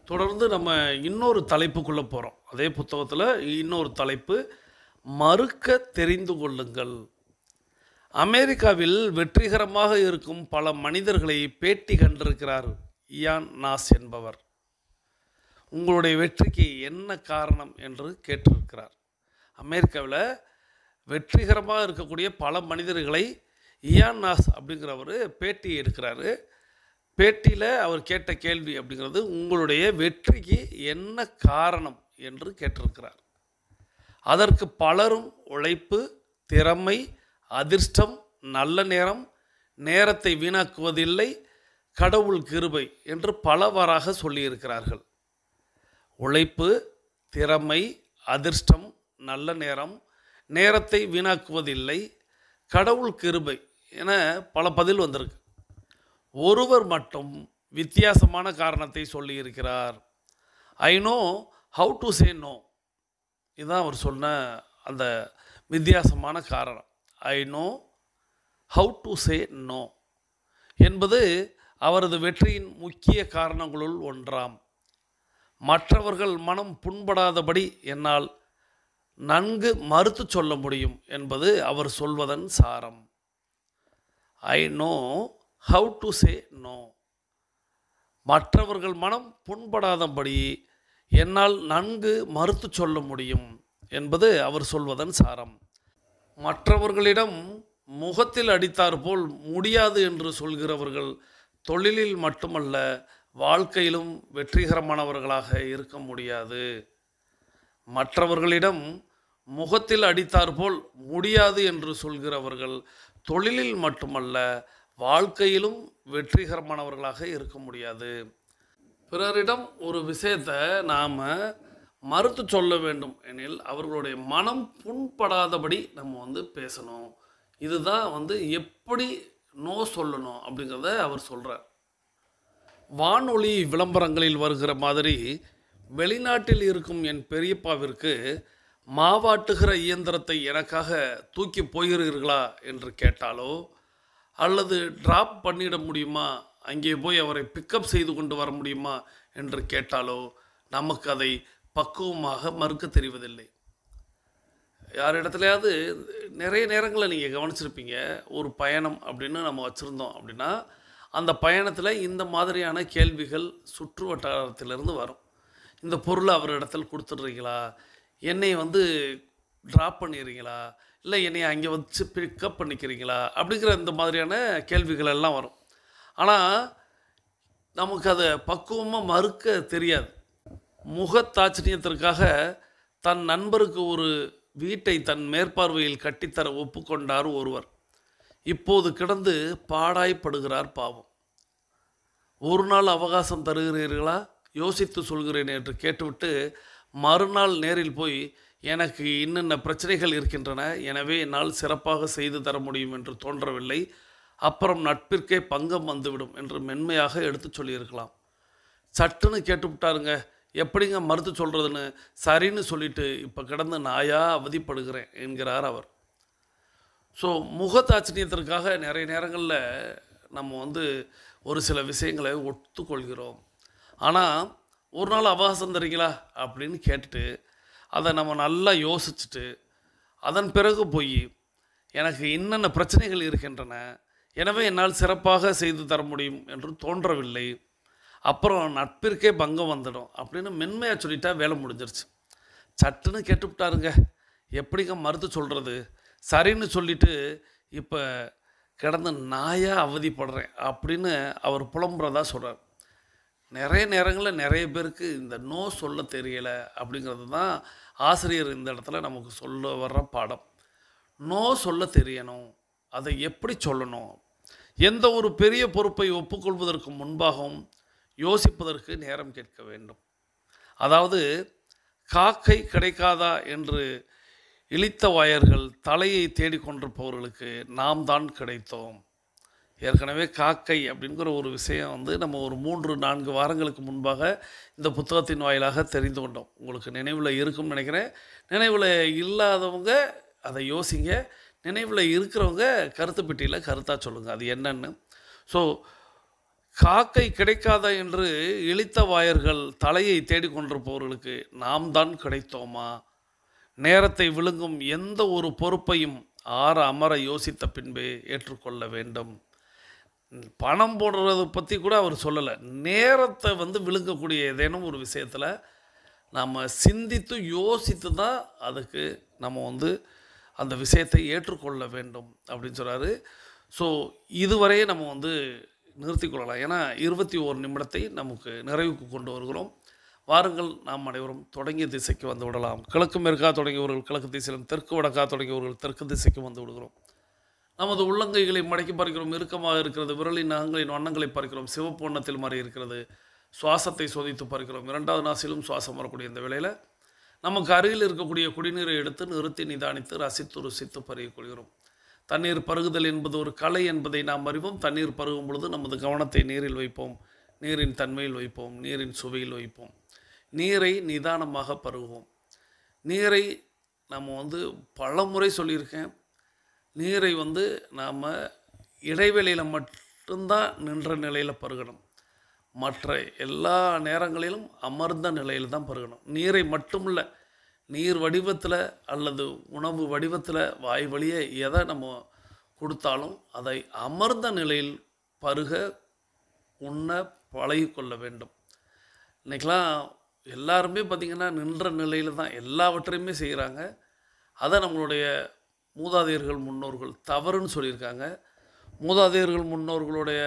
தொடர்ந்து நம்ம இன்னொரு தலைப்புக்குள்ளே போகிறோம். அதே புத்தகத்தில் இன்னொரு தலைப்பு, மறுக்க தெரிந்து கொள்ளுங்கள். அமெரிக்காவில் வெற்றிகரமாக இருக்கும் பல மனிதர்களை பேட்டி கண்டிருக்கிறார் இயான் நாஸ் என்பவர். உங்களுடைய வெற்றிக்கு என்ன காரணம் என்று கேட்டிருக்கிறார். அமெரிக்காவில் வெற்றிகரமாக இருக்கக்கூடிய பல மனிதர்களை இயான் நாஸ் அப்படிங்கிறவர் பேட்டி எடுக்கிறாரு. பேட்டியில் அவர் கேட்ட கேள்வி அப்படிங்கிறது, உங்களுடைய வெற்றிக்கு என்ன காரணம் என்று கேட்டிருக்கிறார். அதற்கு பலரும் உழைப்பு, திறமை, அதிர்ஷ்டம், நல்ல நேரம், நேரத்தை வீணாக்குவதில்லை, கடவுள் கிருபை என்று பலவாறாக சொல்லியிருக்கிறார்கள். உழைப்பு, திறமை, அதிர்ஷ்டம், நல்ல நேரம், நேரத்தை வீணாக்குவதில்லை, கடவுள் கிருபை என பல பதில் வந்திருக்கு. ஒருவர் மட்டும் வித்தியாசமான காரணத்தை சொல்லியிருக்கிறார். I know how to say no. இதுதான் அவர் சொன்ன அந்த வித்தியாசமான காரணம். I know how to say no என்பது அவரது வெற்றியின் முக்கிய காரணங்களுள் ஒன்றாம். மற்றவர்கள் மனம் புண்படாதபடி என்னால் நன்கு மறுத்து சொல்ல முடியும் என்பது அவர் சொல்வதன் சாரம். I know how to say no. மற்றவர்கள் மனம் புண்படாதபடி என்னால் நன்கு மறுத்து சொல்ல முடியும் என்பது அவர் சொல்வதன் சாரம். மற்றவர்களிடம் முகத்தில் அடித்தார் போல் முடியாது என்று சொல்கிறவர்கள் தொழிலில் மட்டுமல்ல, வாழ்க்கையிலும் வெற்றிகரமானவர்களாக இருக்க முடியாது. மற்றவர்களிடம் முகத்தில் அடித்தார் போல் முடியாது என்று சொல்கிறவர்கள் தொழிலில் மட்டுமல்ல, வாழ்க்கையிலும் வெற்றிகரமானவர்களாக இருக்க முடியாது. பிறரிடம் ஒரு விஷயத்தை நாம் மறுத்து சொல்ல வேண்டும் எனில் அவர்களுடைய மனம் புண்படாதபடி நம்ம வந்து பேசணும். இதுதான் வந்து எப்படி நோ சொல்லணும் அப்படிங்கிறத அவர் சொல்கிறார். வானொலி விளம்பரங்களில் வருகிற மாதிரி வெளிநாட்டில் இருக்கும் என் பெரியப்பாவிற்கு மாவாட்டுகிற இயந்திரத்தை எனக்காக தூக்கி போகிறீர்களா என்று கேட்டாலோ, அல்லது டிராப் பண்ணிட முடியுமா, அங்கே போய் அவரை பிக்கப் செய்து கொண்டு வர முடியுமா என்று கேட்டாலோ நமக்கு அதை பக்குவமாக மறுக்க தெரிவதில்லை. யாரிடத்துலையாவது நிறைய நேரங்களில் நீங்கள் கவனிச்சிருப்பீங்க, ஒரு பயணம் அப்படின்னு நம்ம வச்சுருந்தோம் அப்படின்னா அந்த பயணத்தில் இந்த மாதிரியான கேள்விகள் சுற்று வட்டாரத்திலிருந்து வரும். இந்த பொருளை அவர் இடத்துல கொடுத்துட்றீங்களா, என்னை வந்து ட்ராப் பண்ணிடுறீங்களா, இல்லை என்னை அங்கே வச்சு பிக்கப் பண்ணிக்கிறீங்களா அப்படிங்கிற இந்த மாதிரியான கேள்விகள் எல்லாம் வரும். ஆனால் நமக்கு அதை பக்குவமாக மறுக்க தெரியாது. முகத்தாட்சியத்திற்காக தன் நண்பருக்கு ஒரு வீட்டை தன் மேற்பார்வையில் கட்டித்தர ஒப்புக்கொண்டார் ஒருவர். இப்போது கிடந்து பாடாய்ப்படுகிறார் பாவம். ஒரு நாள் அவகாசம் தருகிறீர்களா, யோசித்து சொல்கிறேன் என்று கேட்டுவிட்டு மறுநாள் நேரில் போய் எனக்கு இன்னென்ன பிரச்சனைகள் இருக்கின்றன, எனவே என்னால் சிறப்பாக செய்து தர முடியும் என்று தோன்றவில்லை, அப்புறம் நட்பிற்கே பங்கம் வந்துவிடும் என்று மென்மையாக எடுத்து சொல்லியிருக்கலாம். சட்டுன்னு கேட்டுவிட்டாருங்க, எப்படிங்க மறுத்து சொல்கிறதுன்னு சரின்னு சொல்லிட்டு இப்போ கிடந்து நாயாக அவதிப்படுகிறேன் என்கிறார் அவர். ஸோ முகத்தாட்சியத்திற்காக நிறைய நேரங்களில் நம்ம வந்து ஒரு சில விஷயங்களை ஒத்துக்கொள்கிறோம். ஆனால் ஒரு நாள் அவகாசம் தரீங்களா அப்படின்னு கேட்டுட்டு அதை நம்ம நல்லா யோசிச்சுட்டு அதன் பிறகு போய் எனக்கு என்னென்ன பிரச்சனைகள் இருக்கின்றன, எனவே என்னால் சிறப்பாக செய்து தர முடியும் என்று தோன்றவில்லை, அப்புறம் நட்பிற்கே பங்கம் வந்துடும் அப்படின்னு மென்மையாக சொல்லிட்டா வேலை முடிஞ்சிருச்சு. சட்டுன்னு கேட்டுவிட்டாருங்க, எப்படிங்க மறுத்து சொல்கிறது, சரின்னு சொல்லிவிட்டு இப்போ கிடந்து நாயாக அவதிப்படுறேன் அப்படின்னு அவர் புலம்புறதா சொல்கிறார். நிறைய நேரங்களில் நிறைய பேருக்கு இந்த நோ சொல்ல தெரியலை அப்படிங்கிறது தான் ஆசிரியர் இந்த இடத்துல நமக்கு சொல்ல வர்ற பாடம். நோ சொல்ல தெரியணும், அதை எப்படி சொல்லணும், எந்த ஒரு பெரிய பொறுப்பை ஒப்புக்கொள்வதற்கு முன்பாகவும் யோசிப்பதற்கு நேரம் கேட்க வேண்டும். அதாவது காக்கை கிடைக்காதா என்று இளித்த வாயர்கள் தலையை தேடிக்கொண்டிருப்பவர்களுக்கு நாம் தான் கிடைத்தோம். ஏற்கனவே காக்கை அப்படிங்கிற ஒரு விஷயம் வந்து நம்ம ஒரு 3-4 வாரங்களுக்கு முன்பாக இந்த புத்தகத்தின் வாயிலாக தெரிந்து கொண்டோம். உங்களுக்கு நினைவில் இருக்கும்னு நினைக்கிறேன். நினைவில் இல்லாதவங்க அதை யோசிங்க, நினைவில் இருக்கிறவங்க கருத்து பெட்டியில் கருத்தாக சொல்லுங்கள் அது என்னன்னு. ஸோ காக்கை கிடைக்காதா என்று இளித்த வாயர்கள் தலையை தேடிக்கொண்டிருப்பவர்களுக்கு நாம் தான் கிடைத்தோமா? நேரத்தை விழுங்கும் எந்த ஒரு பொறுப்பையும் ஆற அமர யோசித்த பின்பே ஏற்றுக்கொள்ள வேண்டும். பணம் போடுறதை பற்றி கூட அவர் சொல்லலை. நேரத்தை வந்து விழுங்கக்கூடிய ஏதேனும் ஒரு விஷயத்தில் நாம் சிந்தித்து யோசித்து தான் அதுக்கு நம்ம வந்து அந்த விஷயத்தை ஏற்றுக்கொள்ள வேண்டும் அப்படின்னு சொல்கிறாரு. ஸோ இதுவரையே நம்ம வந்து நிறுத்தி கொள்ளலாம். ஏன்னா 21 நிமிடத்தை நமக்கு நிறைவுக்கு கொண்டு வருகிறோம். வாருங்கள், நாம் அனைவரும் தொடங்கிய திசைக்கு வந்து விடலாம். கிழக்கு மேற்கா தொடங்கியவர்கள் கிழக்கு திசையிலும், தெற்கு வடக்கா தொடங்கியவர்கள் தெற்கு திசைக்கு வந்து விடுகிறோம். நமது உள்ளங்கைகளை மடக்கி பார்க்கிறோம், இறுக்கமாக இருக்கிறது. விரலின் நகங்களின் வண்ணங்களை பார்க்கிறோம், சிவப்பு வண்ணத்தில் மாறி இருக்கிறது. சுவாசத்தை சோதித்து பார்க்கிறோம். 2வது நாசிலும் சுவாசம் வரக்கூடிய இந்த வேளையில் நமக்கு அருகில் இருக்கக்கூடிய குடிநீரை எடுத்து நிறுத்தி நிதானித்து ரசித்து ருசித்து பருகிக்கொள்கிறோம். தண்ணீர் பருகுதல் என்பது ஒரு கலை என்பதை நாம் அறிவோம். தண்ணீர் பருகும் பொழுது நமது கவனத்தை நீரில் வைப்போம், நீரின் தன்மையில் வைப்போம், நீரின் சுவையில் வைப்போம். நீரை நிதானமாக பருகுவோம். நீரை நம்ம வந்து பல முறை சொல்லியிருக்கேன், நீரை வந்து நாம் இடைவெளியில் மட்டும்தான் நின்ற நிலையில் பருகணும். மற்ற எல்லா நேரங்களிலும் அமர்ந்த நிலையில் தான் பருகணும். நீரை மட்டும் இல்லை, நீர் வடிவத்தில் அல்லது உணவு வடிவத்தில் வாய் வழியே எதை நம்ம கொடுத்தாலும் அதை அமர்ந்த நிலையில் பருக உண்ண பழகிக்கொள்ள வேண்டும். இன்றைக்கெலாம் எல்லாருமே பார்த்திங்கன்னா நின்ற நிலையில் தான் எல்லாவற்றையுமே செய்கிறாங்க. அதை நம்மளுடைய மூதாதையர்கள் முன்னோர்கள் தவறுன்னு சொல்லியிருக்காங்க. மூதாதையர்கள் முன்னோர்களுடைய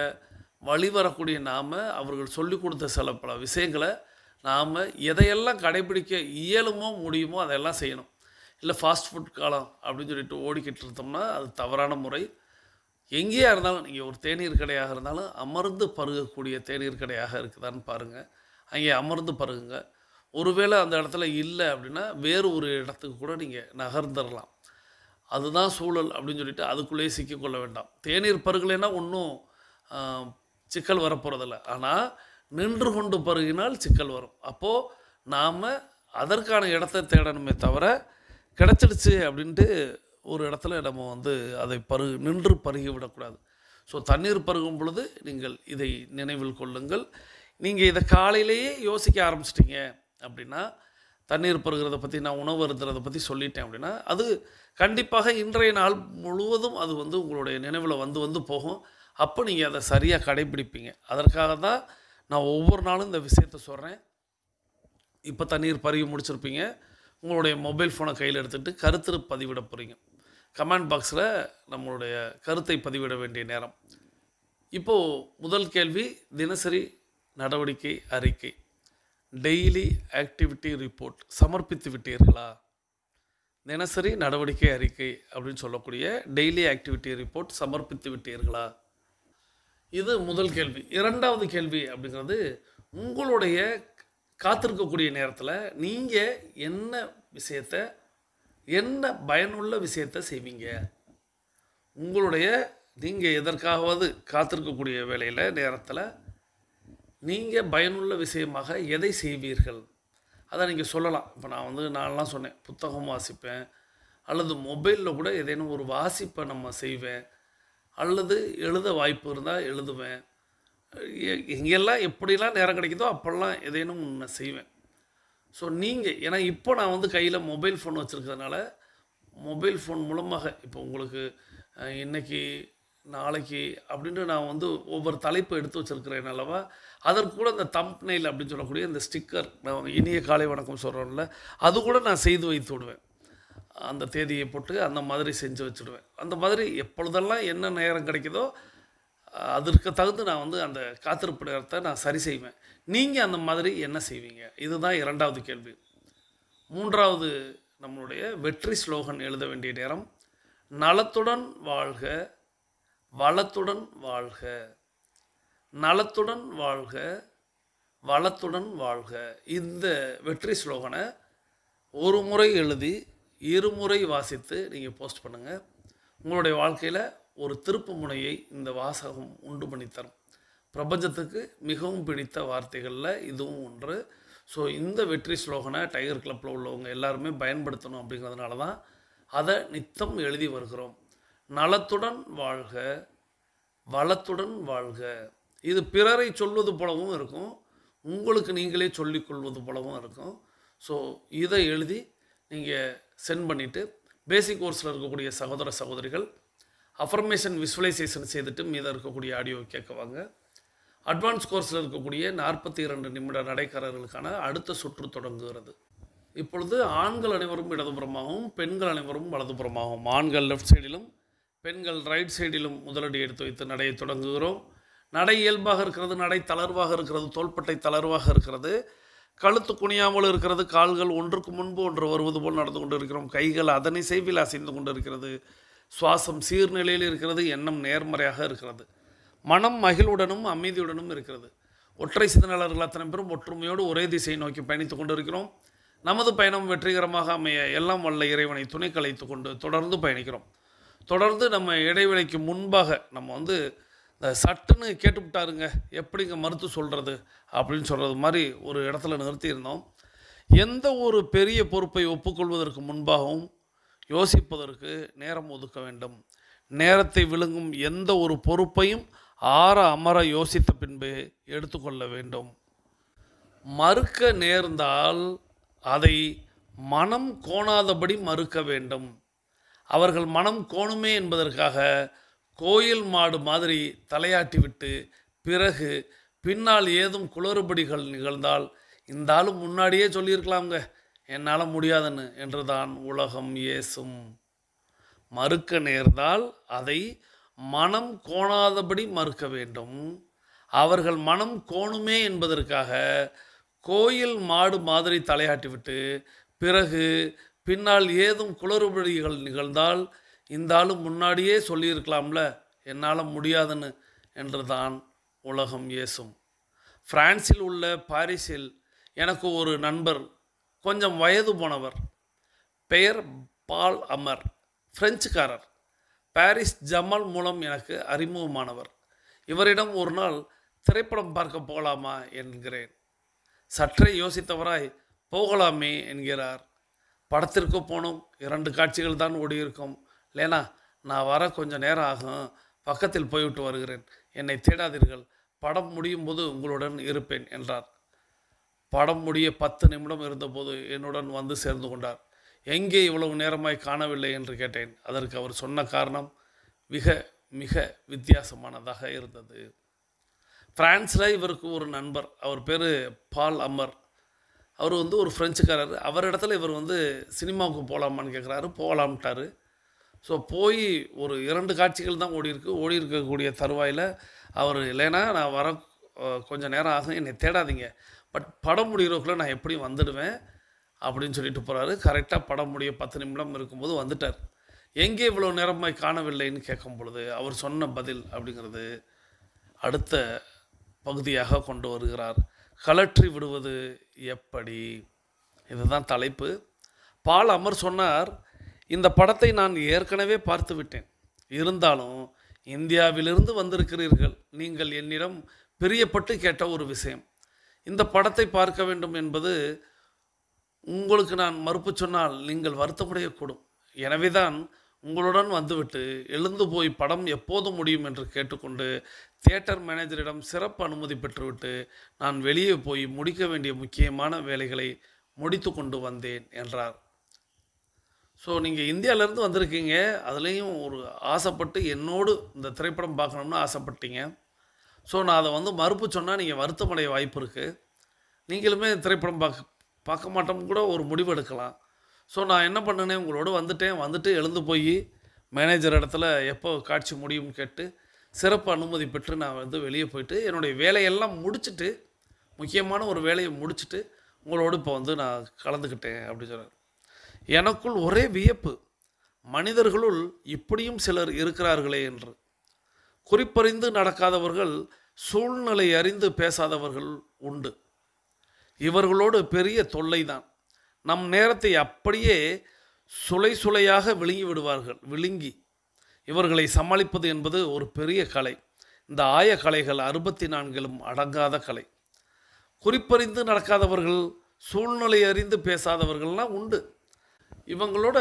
வழி வரக்கூடிய நாம் அவர்கள் சொல்லிக் கொடுத்த சில பல விஷயங்களை நாம் எதையெல்லாம் கடைபிடிக்க இயலுமோ முடியுமோ அதெல்லாம் செய்யணும். இல்லை ஃபாஸ்ட் ஃபுட் காலம் அப்படின்னு சொல்லிட்டு ஓடிக்கிட்டு இருந்தோம்னா அது தவறான முறை. எங்கேயா இருந்தாலும், நீங்கள் ஒரு தேநீர் கடையாக இருந்தாலும் அமர்ந்து பருகக்கூடிய தேநீர் கடையாக இருக்குதான்னு பாருங்கள், அங்கே அமர்ந்து பருகுங்க. ஒருவேளை அந்த இடத்துல இல்லை அப்படின்னா வேறு ஒரு இடத்துக்கு கூட நீங்கள் நகர்ந்துடலாம். அதுதான் சூழல் அப்படின்னு சொல்லிட்டு அதுக்குள்ளேயே சிக்கிக்கொள்ள வேண்டாம். தேநீர் பருகலைன்னா ஒன்றும் சிக்கல் வரப்போகிறதில்ல. ஆனால் நின்று கொண்டு பருகினால் சிக்கல் வரும். அப்போது நாம் அதற்கான இடத்த தேடணுமே தவிர கிடச்சிடுச்சு அப்படின்ட்டு ஒரு இடத்துல நம்ம வந்து அதை நின்று பருகி விடக்கூடாது. ஸோ தண்ணீர் பருகும் பொழுது நீங்கள் இதை நினைவில் கொள்ளுங்கள். நீங்கள் இதை காலையிலேயே யோசிக்க ஆரம்பிச்சிட்டிங்க அப்படின்னா, தண்ணீர் பருகிறத பற்றி, நான் உணவு அருந்துறதை பற்றி சொல்லிட்டேன் அப்படின்னா, அது கண்டிப்பாக இன்றைய நாள் முழுவதும் அது வந்து உங்களுடைய நினைவில் வந்து வந்து போகும். அப்போ நீங்கள் அதை சரியாக கடைப்பிடிப்பீங்க. அதற்காக தான் நான் ஒவ்வொரு நாளும் இந்த விஷயத்தை சொல்கிறேன். இப்போ தண்ணீர் பருகி முடிச்சிருப்பீங்க. உங்களுடைய மொபைல் ஃபோனை கையில் எடுத்துகிட்டு கருத்து பதிவிட போகிறீங்க. கமெண்ட் பாக்ஸில் நம்மளுடைய கருத்தை பதிவிட வேண்டிய நேரம். இப்போது முதல் கேள்வி, தினசரி நடவடிக்கை அறிக்கை, டெய்லி ஆக்டிவிட்டி ரிப்போர்ட் சமர்ப்பித்து விட்டீர்களா? தினசரி நடவடிக்கை அறிக்கை அப்படின்னு சொல்லக்கூடிய டெய்லி ஆக்டிவிட்டி ரிப்போர்ட் சமர்ப்பித்து விட்டீர்களா? இது முதல் கேள்வி. இரண்டாவது கேள்வி அப்படிங்கிறது, உங்களுடைய காத்திருக்கக்கூடிய நேரத்தில் நீங்கள் என்ன பயனுள்ள விஷயத்தை செய்வீங்க? நீங்கள் எதற்காவது காத்திருக்கக்கூடிய வேளையில் நேரத்தில் நீங்கள் பயனுள்ள விஷயமாக எதை செய்வீர்கள்? அதை நீங்கள் சொல்லலாம். இப்போ நான்லாம் சொன்னேன், புத்தகம் வாசிப்பேன், அல்லது மொபைலில் கூட ஏதேனும் ஒரு வாசிப்பை நம்ம செய்வேன், அல்லது எழுத வாய்ப்பு இருந்தால் எழுதுவேன். எங்கெல்லாம் எப்படிலாம் நேரம் கிடைக்குதோ அப்போல்லாம் ஏதேனும் ஒன்று செய்வேன். ஸோ ஏன்னா இப்போ நான் கையில் மொபைல் ஃபோன் வச்சுருக்கிறதுனால, மொபைல் ஃபோன் மூலமாக இப்போ உங்களுக்கு இன்றைக்கி நாளைக்கு அப்படின்ட்டு நான் ஒவ்வொரு தலைப்பு எடுத்து வச்சுருக்கிறேன் அல்லவா, அதற்கு கூட இந்த தம்ப்நெயில் அப்படின்னு சொல்லக்கூடிய இந்த ஸ்டிக்கர், நான் இனிய காலை வணக்கம் சொல்கிறோம்ல, அது கூட நான் செய்து வைத்து விடுவேன். அந்த தேதியை போட்டு அந்த மாதிரி செஞ்சு வச்சுடுவேன். அந்த மாதிரி எப்பொழுதெல்லாம் என்ன நேரம் கிடைக்குதோ அதற்கு தகுந்து நான் அந்த காத்திருப்பு நேரத்தை நான் சரி செய்வேன். நீங்கள் அந்த மாதிரி என்ன செய்வீங்க? இதுதான் இரண்டாவது கேள்வி. மூன்றாவது, நம்மளுடைய வெற்றி ஸ்லோகன் எழுத வேண்டிய நேரம். நலத்துடன் வாழ்க, வளத்துடன் வாழ்க. நலத்துடன் வாழ்க, வளத்துடன் வாழ்க. இந்த வெற்றி ஸ்லோகனை ஒரு முறை எழுதி இருமுறை வாசித்து நீங்கள் போஸ்ட் பண்ணுங்கள். உங்களுடைய வாழ்க்கையில் ஒரு திருப்பு முனையை இந்த வாசகம் உண்டு பண்ணித்தரும். பிரபஞ்சத்துக்கு மிகவும் பிடித்த வார்த்தைகளில் இதுவும் ஒன்று. ஸோ இந்த வெற்றி ஸ்லோகனை டைகர் கிளப்பில் உள்ளவங்க எல்லாருமே பயன்படுத்தணும். அப்படிங்கிறதுனால தான் அதை நித்தம் எழுதி வருகிறோம். நலத்துடன் வாழ்க, வளத்துடன் வாழ்க. இது பிறரை சொல்வது போலவும் இருக்கும், உங்களுக்கு நீங்களே சொல்லிக்கொள்வது போலவும் இருக்கும். ஸோ இதை எழுதி நீங்கள் சென்ட் பண்ணிவிட்டு, பேசிக் கோர்ஸில் இருக்கக்கூடிய சகோதர சகோதரிகள் அஃபர்மேஷன் விசுவலைசேஷன் செய்துட்டு மீதம் இருக்கக்கூடிய ஆடியோ கேட்க வாங்க. அட்வான்ஸ் கோர்ஸில் இருக்கக்கூடிய 42 நிமிட நடைக்காரர்களுக்கான அடுத்த சுற்று தொடங்குகிறது. இப்பொழுது ஆண்கள் அனைவரும் இடதுபுறமாகவும் பெண்கள் அனைவரும் வலதுபுறமாகவும், ஆண்கள் லெஃப்ட் சைடிலும் பெண்கள் ரைட் சைடிலும் முதலடி எடுத்து வைத்து நடையை தொடங்குகிறோம். நடை இயல்பாக இருக்கிறது, நடை தளர்வாக இருக்கிறது, தோள்பட்டை தளர்வாக இருக்கிறது, கழுத்து குனியாமல் இருக்கிறது, கால்கள் ஒன்றுக்கு முன்பு ஒன்று வருவது போல் நடந்து கொண்டு இருக்கிறோம், கைகள் அதனை செய்வில் அசைந்து கொண்டு இருக்கிறது, சுவாசம் சீர்நிலையில் இருக்கிறது, எண்ணம் நேர்மறையாக இருக்கிறது, மனம் மகிழ்வுடனும் அமைதியுடனும் இருக்கிறது. ஒற்றை சிந்தனையாளர்கள் அத்தனை பேரும் ஒற்றுமையோடு ஒரே திசையை நோக்கி பயணித்து கொண்டு இருக்கிறோம். நமது பயணம் வெற்றிகரமாக அமைய எல்லாம் வல்ல இறைவனை துணை கலைத்து கொண்டு தொடர்ந்து பயணிக்கிறோம். தொடர்ந்து நம்ம இடைவெளிக்கு முன்பாக நம்ம இந்த சட்டுன்னு கேட்டுவிட்டாருங்க, எப்படிங்க மறுத்து சொல்கிறது அப்படின்னு சொல்கிறது மாதிரி ஒரு இடத்துல நிறுத்தியிருந்தோம். எந்த ஒரு பெரிய பொறுப்பை ஒப்புக்கொள்வதற்கு முன்பாகவும் யோசிப்பதற்கு நேரம் ஒதுக்க வேண்டும். நேரத்தை விழுங்கும் எந்த ஒரு பொறுப்பையும் ஆற அமர யோசித்த பின்பு எடுத்துக்கொள்ள வேண்டும். மறுக்க நேர்ந்தால் அதை மனம் கோணாதபடி மறுக்க வேண்டும். அவர்கள் மனம் கோணுமே என்பதற்காக கோயில் மாடு மாதிரி தலையாட்டிவிட்டு பிறகு பின்னால் ஏதும் குளறுபடிகள் நிகழ்ந்தால் இந்த ஆளும் முன்னாடியே சொல்லியிருக்கலாம்ங்க, என்னால் முடியாதுன்னு என்றுதான் உலகம் ஏசும். மறுக்க நேர்ந்தால் அதை மனம் கோணாதபடி மறுக்க வேண்டும். அவர்கள் மனம் கோணுமே என்பதற்காக கோயில் மாடு மாதிரி தலையாட்டிவிட்டு பிறகு பின்னால் ஏதும் குளறுபடிகள் நிகழ்ந்தால் இந்த ஆளும் முன்னாடியே சொல்லியிருக்கலாம்ல, என்னால் முடியாதுன்னு என்றுதான் உலகம் ஏசும். பிரான்சில் உள்ள பாரிஸில் எனக்கு ஒரு நண்பர், கொஞ்சம் வயது போனவர், பெயர் பால் அமர், பிரெஞ்சுக்காரர். பாரிஸ் ஜமால் மூலம் எனக்கு அறிமுகமானவர். இவரிடம் ஒரு நாள் திரைப்படம் பார்க்க போகலாமா என்கிறேன். சற்றே யோசித்தவராய் போகலாமே என்கிறார். படத்திற்கு போனோம், 2 காட்சிகள் தான் ஓடியிருக்கும். லேனா, நான் வர கொஞ்சம் நேரம் ஆகும், பக்கத்தில் போய்விட்டு வருகிறேன், என்னை தேடாதீர்கள், படம் முடியும் போது உங்களுடன் இருப்பேன் என்றார். படம் முடிய 10 நிமிடம் இருந்தபோது என்னுடன் வந்து சேர்ந்து கொண்டார். எங்கே இவ்வளவு நேரமாய் காணவில்லை என்று கேட்டேன். அதற்கு அவர் சொன்ன காரணம் மிக மிக வித்தியாசமானதாக இருந்தது. பிரான்ஸில் இவருக்கு ஒரு நண்பர், அவர் பேர் பால் அமர். அவர் ஒரு ஃப்ரெஞ்சுக்காரர். அவரிடத்துல இவர் சினிமாவுக்கு போகலாமான்னு கேட்குறாரு. போகலாம்ட்டார். ஸோ போய் ஒரு 2 காட்சிகள் தான் ஓடி இருக்கக்கூடிய தருவாயில் அவர், இல்லைன்னா நான் வர கொஞ்சம் நேரம் ஆகும், என்னை தேடாதீங்க, பட் படம் முடிகிறதுக்குள்ளே நான் எப்படி வந்துடுவேன் அப்படின்னு சொல்லிட்டு போகிறாரு. கரெக்டாக படம் முடிய 10 நிமிடம் இருக்கும்போது வந்துட்டார். எங்கே இவ்வளோ நேரமாய் காணவில்லைன்னு கேட்கும் பொழுது அவர் சொன்ன பதில் அப்படிங்கிறது அடுத்த பகுதியாக கொண்டு வருகிறார். கலற்றி விடுவது எப்படி? இதுதான் தலைப்பு. பால் அமர் சொன்னார், இந்த படத்தை நான் ஏற்கனவே பார்த்து விட்டேன். இருந்தாலும் இந்தியாவிலிருந்து வந்திருக்கிறீர்கள், நீங்கள் என்னிடம் பிரியப்பட்டு கேட்ட ஒரு விஷயம், இந்த படத்தை பார்க்க வேண்டும் என்பது உங்களுக்கு நான் மறுப்பு சொன்னால் நீங்கள் வருத்தமடையக்கூடும். எனவே தான் உங்களுடன் வந்துவிட்டு எழுந்து போய் படம் எப்போது முடியும் என்று கேட்டுக்கொண்டு தியேட்டர் மேனேஜரிடம் சிறப்பு அனுமதி பெற்றுவிட்டு நான் வெளியே போய் முடிக்க வேண்டிய முக்கியமான வேலைகளை முடித்து கொண்டு வந்தேன் என்றார். ஸோ நீங்கள் இந்தியாவிலேருந்து வந்திருக்கீங்க, அதுலேயும் ஒரு ஆசைப்பட்டு என்னோடு இந்த திரைப்படம் பார்க்கணும்னு ஆசைப்பட்டீங்க. ஸோ நான் அதை மறுப்பு சொன்னால் நீங்கள் வருத்தமடைய வாய்ப்பு இருக்குது. நீங்களுமே திரைப்படம் பார்க்க மாட்டோம்னு கூட ஒரு முடிவு எடுக்கலாம். ஸோ நான் என்ன பண்ணினேன், உங்களோட வந்துட்டு எழுந்து போய் மேனேஜர் இடத்துல எப்போ காட்சி முடியும்னு கேட்டு சிறப்பு அனுமதி பெற்று நான் வெளியே போயிட்டு என்னுடைய வேலையெல்லாம் முடிச்சுட்டு, முக்கியமான ஒரு வேலையை முடிச்சுட்டு உங்களோடு இப்போ நான் கலந்துக்கிட்டேன் அப்படின்னு சொல்கிறார். எனக்குள் ஒரே வியப்பு, மனிதர்களுள் இப்படியும் சிலர் இருக்கிறார்களே என்று. குறிப்பறிந்து நடக்காதவர்கள், சூழ்நிலை அறிந்து பேசாதவர்கள் உண்டு. இவர்களோடு பெரிய தொல்லை தான். நம் நேரத்தை அப்படியே சுளையாக விழுங்கி இவர்களை சமாளிப்பது என்பது ஒரு பெரிய கலை. இந்த ஆய கலைகள் 64லும் அடங்காத கலை. குறிப்பறிந்து நடக்காதவர்கள், சூழ்நிலை அறிந்து பேசாதவர்கள்லாம் உண்டு. இவங்களோட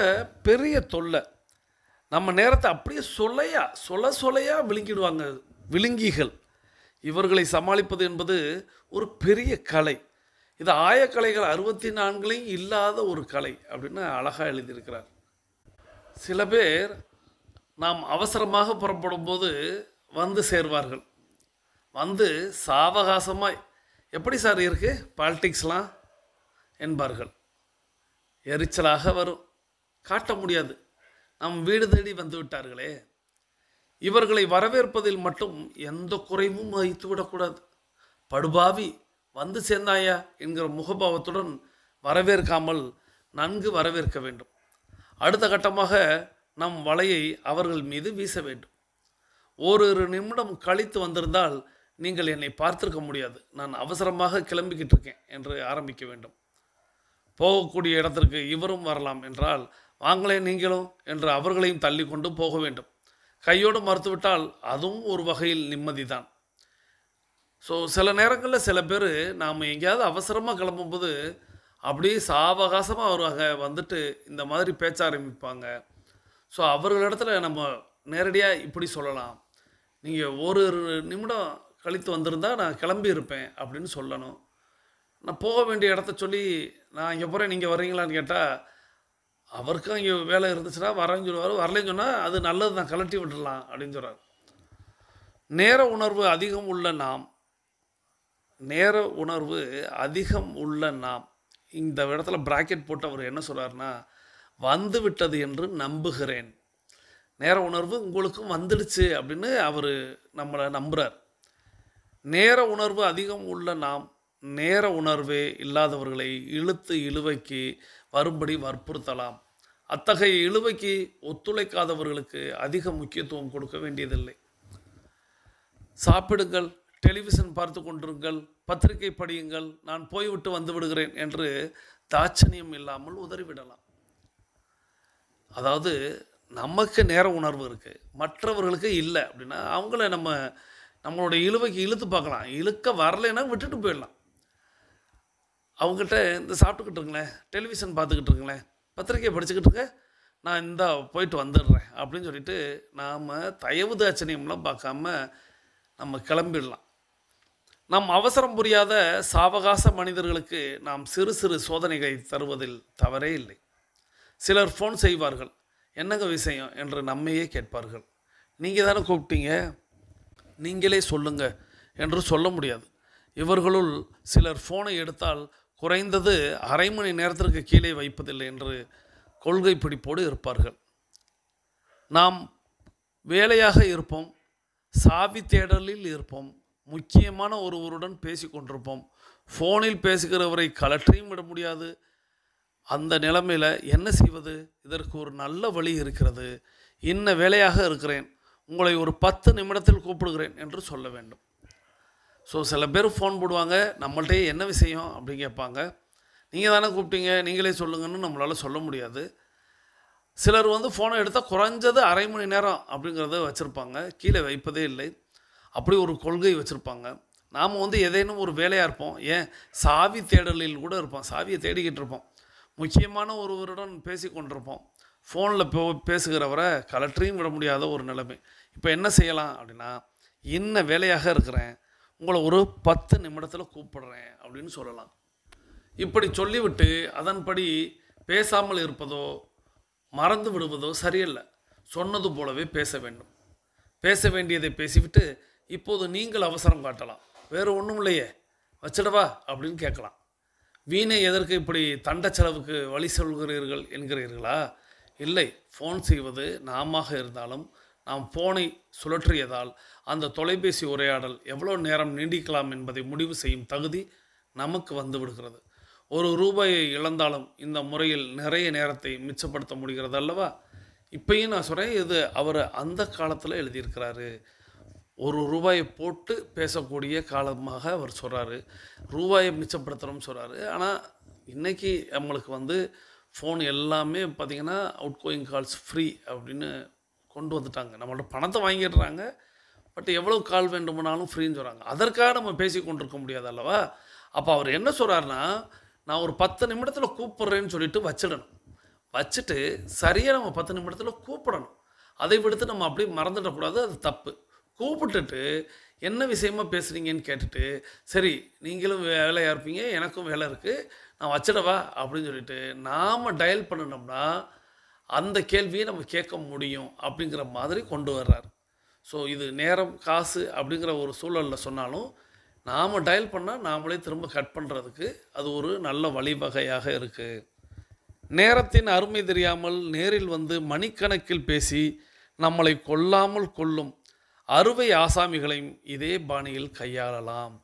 பெரிய தொல்லை, நம்ம நேரத்தை அப்படியே சொலையாக விழுங்கிடுவாங்க, விழுங்கிகள். இவர்களை சமாளிப்பது என்பது ஒரு பெரிய கலை. இது ஆயக்கலைகள் 64லையும் இல்லாத ஒரு கலை அப்படின்னு அழகாக எழுதியிருக்கிறார். சில பேர் நாம் அவசரமாக புறப்படும் போது வந்து சேர்வார்கள். சாவகாசமாய் எப்படி சார் இருக்குது பாலிடிக்ஸ்லாம் என்பார்கள். எரிச்சலாக வரும், காட்ட முடியாது, நம் வீடு தேடி வந்து விட்டார்களே. இவர்களை வரவேற்பதில் மட்டும் எந்த குறைவும் வைத்து விடக்கூடாது. படுபாவி வந்து சேர்ந்தாயா என்கிற முகபாவத்துடன் வரவேற்காமல் நன்கு வரவேற்க வேண்டும். அடுத்த கட்டமாக நம் வலையை அவர்கள் மீது வீச வேண்டும். ஓரிரு நிமிடம் கழித்து வந்திருந்தால் நீங்கள் என்னை பார்த்திருக்க முடியாது, நான் அவசரமாக கிளம்பிக்கிட்டு இருக்கேன் என்று ஆரம்பிக்க வேண்டும். போகக்கூடிய இடத்திற்கு இவரும் வரலாம் என்றால் வாங்களே நீங்களும் என்று அவர்களையும் தள்ளி கொண்டு போக வேண்டும். கையோடு மறுத்துவிட்டால் அதுவும் ஒரு வகையில் நிம்மதிதான். ஸோ சில நேரங்களில் சில பேர் நாம் எங்கேயாவது அவசரமாக கிளம்பும்போது அப்படியே சாவகாசமாக வருவாங்க, வந்துட்டு இந்த மாதிரி பேச்ச ஆரம்பிப்பாங்க. ஸோ அவர்களிடத்துல நம்ம நேரடியாக இப்படி சொல்லலாம், நீங்கள் ஒரு நிமிடம் கழித்து வந்திருந்தால் நான் கிளம்பி இருப்பேன் அப்படின்னு சொல்லணும். நான் போக வேண்டிய இடத்த சொல்லி நான் இங்கே போகிறேன் நீங்கள் வர்றீங்களான்னு கேட்டால் அவருக்கும் இங்கே வேலை இருந்துச்சுன்னா வரேன்னு சொல்லுவார், வரலைன்னு சொன்னால் அது நல்லது தான், கலட்டி விட்டுடலாம் அப்படின்னு சொல்கிறார். நேர உணர்வு அதிகம் உள்ள நாம் இந்த இடத்துல பிராக்கெட் போட்டு அவர் என்ன சொல்கிறாருன்னா, வந்து விட்டது என்று நம்புகிறேன். நேர உணர்வு உங்களுக்கும் வந்துடுச்சு அப்படின்னு அவர் நம்மளை நம்புகிறார். நேர உணர்வு அதிகம் உள்ள நாம் நேர உணர்வே இல்லாதவர்களை இழுவைக்கு வரும்படி வற்புறுத்தலாம். அத்தகைய இழுவைக்கு ஒத்துழைக்காதவர்களுக்கு அதிக முக்கியத்துவம் கொடுக்க வேண்டியதில்லை. சாப்பிடுங்கள், டெலிவிஷன் பார்த்து கொண்டிருங்கள், பத்திரிகை படியுங்கள், நான் போய்விட்டு வந்து விடுகிறேன் என்று தாட்சணியம் இல்லாமல் உதறிவிடலாம். அதாவது நமக்கு நேர உணர்வு இருக்குது, மற்றவர்களுக்கு இல்லை அப்படின்னா அவங்கள நம்மளுடைய இழுவைக்கு இழுத்து பார்க்கலாம். இழுக்க வரலைன்னா விட்டுட்டு போயிடலாம். அவங்ககிட்ட இந்த சாப்பிட்டுக்கிட்டு இருங்களேன், டெலிவிஷன் பார்த்துக்கிட்டு இருங்களேன், பத்திரிக்கை படிச்சுக்கிட்டு இருக்க, நான் இந்த போயிட்டு வந்துடுறேன் அப்படின்னு சொல்லிட்டு நாம் தயவு தாட்சணியம்லாம் பார்க்காம நம்ம கிளம்பிடலாம். நம் அவசரம் புரியாத சாவகாச மனிதர்களுக்கு நாம் சிறு சிறு சோதனைகளை தருவதில் தவறே இல்லை. சிலர் ஃபோன் செய்வார்கள், என்னங்க விஷயம் என்று நம்மையே கேட்பார்கள். நீங்கள் தானே கூப்பிட்டீங்க, நீங்களே சொல்லுங்க என்று சொல்ல முடியாது. இவர்களுள் சிலர் ஃபோனை எடுத்தால் குறைந்தது அரை மணி நேரத்திற்கு கீழே வைப்பதில்லை என்று கொள்கை பிடிப்போடு இருப்பார்கள். நாம் வேலையாக இருப்போம், சாவி தேடலில் இருப்போம், முக்கியமான ஒருவருடன் பேசி கொண்டிருப்போம். ஃபோனில் பேசுகிறவரை கலற்றியும் விட முடியாது. அந்த நிலைமையில் என்ன செய்வது? இதற்கு ஒரு நல்ல வழி இருக்கிறது. இன்ன வேலையாக இருக்கிறேன், உங்களை ஒரு 10 நிமிடத்தில் கூப்பிடுகிறேன் என்று சொல்ல வேண்டும். ஸோ சில பேர் ஃபோன் போடுவாங்க, நம்மள்கிட்டே என்ன விஷயம் அப்படின்னு கேட்பாங்க. நீங்கள் தானே கூப்பிட்டீங்க, நீங்களே சொல்லுங்கன்னு நம்மளால் சொல்ல முடியாது. சிலர் ஃபோனை எடுத்தால் குறைஞ்சது அரை மணி நேரம் அப்படிங்கிறத வச்சுருப்பாங்க, கீழே வைப்பதே இல்லை. அப்படி ஒரு கொள்கை வச்சுருப்பாங்க. நாம் ஏதேனும் ஒரு வேலையாக இருப்போம், ஏன் சாவி தேடலில் கூட இருப்போம், சாவியை தேடிக்கிட்டு இருப்போம், முக்கியமான ஒருவருடன் பேசி கொண்டிருப்போம். ஃபோனில் பேசுகிறவரை கலற்றியும் விட முடியாத ஒரு நிலைமை. இப்போ என்ன செய்யலாம் அப்படின்னா, இன்ன வேலையாக இருக்கிறேன், உங்களை ஒரு 10 நிமிடத்தில் கூப்பிடுறேன் அப்படின்னு சொல்லலாம். இப்படி சொல்லிவிட்டு அதன்படி பேசாமல் இருப்பதோ மறந்து விடுவதோ சரியில்லை. சொன்னது போலவே பேச வேண்டும். பேச வேண்டியதை பேசிவிட்டு இப்போது நீங்கள் அவசரம் காட்டலாம். வேறு ஒன்றும் இல்லையே, வச்சிடவா அப்படின்னு கேட்கலாம். வீணை எதற்கு இப்படி தண்ட செலவுக்கு வழி சொல்கிறீர்கள் என்கிறீர்களா? இல்லை, ஃபோன் செய்வது நாம இருந்தாலும் நாம் ஃபோனை சுழற்றியதால் அந்த தொலைபேசி உரையாடல் எவ்வளோ நேரம் நீடிக்கலாம் என்பதை முடிவு செய்யும் தகுதி நமக்கு வந்து விடுகிறது. ₹1 இழந்தாலும் இந்த முறையில் நிறைய நேரத்தை மிச்சப்படுத்த முடிகிறது அல்லவா? இப்பயும் நான் சொல்கிறேன், இது அவர் அந்த காலத்தில் எழுதியிருக்கிறாரு. ₹1 போட்டு பேசக்கூடிய காலமாக அவர் சொல்கிறாரு, ரூபாயை மிச்சப்படுத்துகிறோம்னு சொல்கிறாரு. ஆனால் இன்றைக்கி நம்மளுக்கு ஃபோன் எல்லாமே பார்த்திங்கன்னா அவுட் கோயிங் கால்ஸ் ஃப்ரீ அப்படின்னு கொண்டு வந்துட்டாங்க. நம்மள்ட்ட பணத்தை வாங்கிடுறாங்க, பட் எவ்வளோ கால் வேண்டுமானாலும் ஃப்ரீன்னு சொல்கிறாங்க. அதற்காக நம்ம பேசி கொண்டிருக்க முடியாது அல்லவா? அப்போ அவர் என்ன சொல்கிறாருன்னா, நான் ஒரு 10 நிமிடத்தில் கூப்பிட்றேன்னு சொல்லிட்டு வச்சிடணும். வச்சுட்டு சரியாக நம்ம 10 நிமிடத்தில் கூப்பிடணும். அதை விடுத்து நம்ம அப்படியே மறந்துடக்கூடாது, அது தப்பு. கூப்பிட்டுட்டு என்ன விஷயமா பேசுகிறீங்கன்னு கேட்டுட்டு, சரி நீங்களும் வேலையாக இருப்பீங்க, எனக்கும் வேலை இருக்குது, நான் வச்சிடவா அப்படின்னு சொல்லிட்டு நாம் டயல் பண்ணினோம்னா அந்த கேள்வியை நம்ம கேட்க முடியும் அப்படிங்கிற மாதிரி கொண்டு வர்றார். ஸோ இது நேரம் காசு அப்படிங்கிற ஒரு சூழலில் சொன்னாலும் நாம் டயல் பண்ணால் நாமளே திரும்ப கட் பண்ணுறதுக்கு அது ஒரு நல்ல வழிவகையாக இருக்குது. நேரத்தின் அருமை தெரியாமல் நேரில் மணிக்கணக்கில் பேசி நம்மளை கொல்லாமல் கொல்லும் அறுவை ஆசாமிகளையும் இதே பாணியில் கையாளலாம்.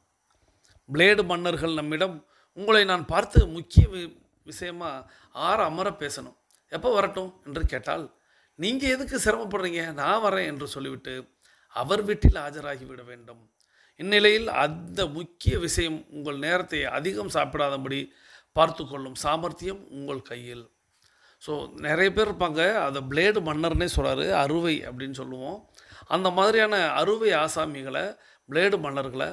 பிளேடு மன்னர்கள் நம்மிடம், உங்களை நான் பார்த்து முக்கிய விஷயமாக அமர பேசணும், எப்போ வரட்டும் என்று கேட்டால், நீங்கள் எதுக்கு சிரமப்படுறீங்க, நான் வரேன் என்று சொல்லிவிட்டு அவர் வீட்டில் ஆஜராகிவிட வேண்டும். இந்நிலையில் அந்த முக்கிய விஷயம் உங்கள் நேரத்தை அதிகம் சாப்பிடாதபடி பார்த்து கொள்ளும் சாமர்த்தியம் உங்கள் கையில். ஸோ நிறைய பேர் இருப்பாங்க, அதை பிளேடு மன்னர்னே சொல்கிறாரு, அறுவை அப்படின்னு சொல்லுவோம். அந்த மாதிரியான அறுவை ஆசாமிகளை, பிளேடு மன்னர்களை,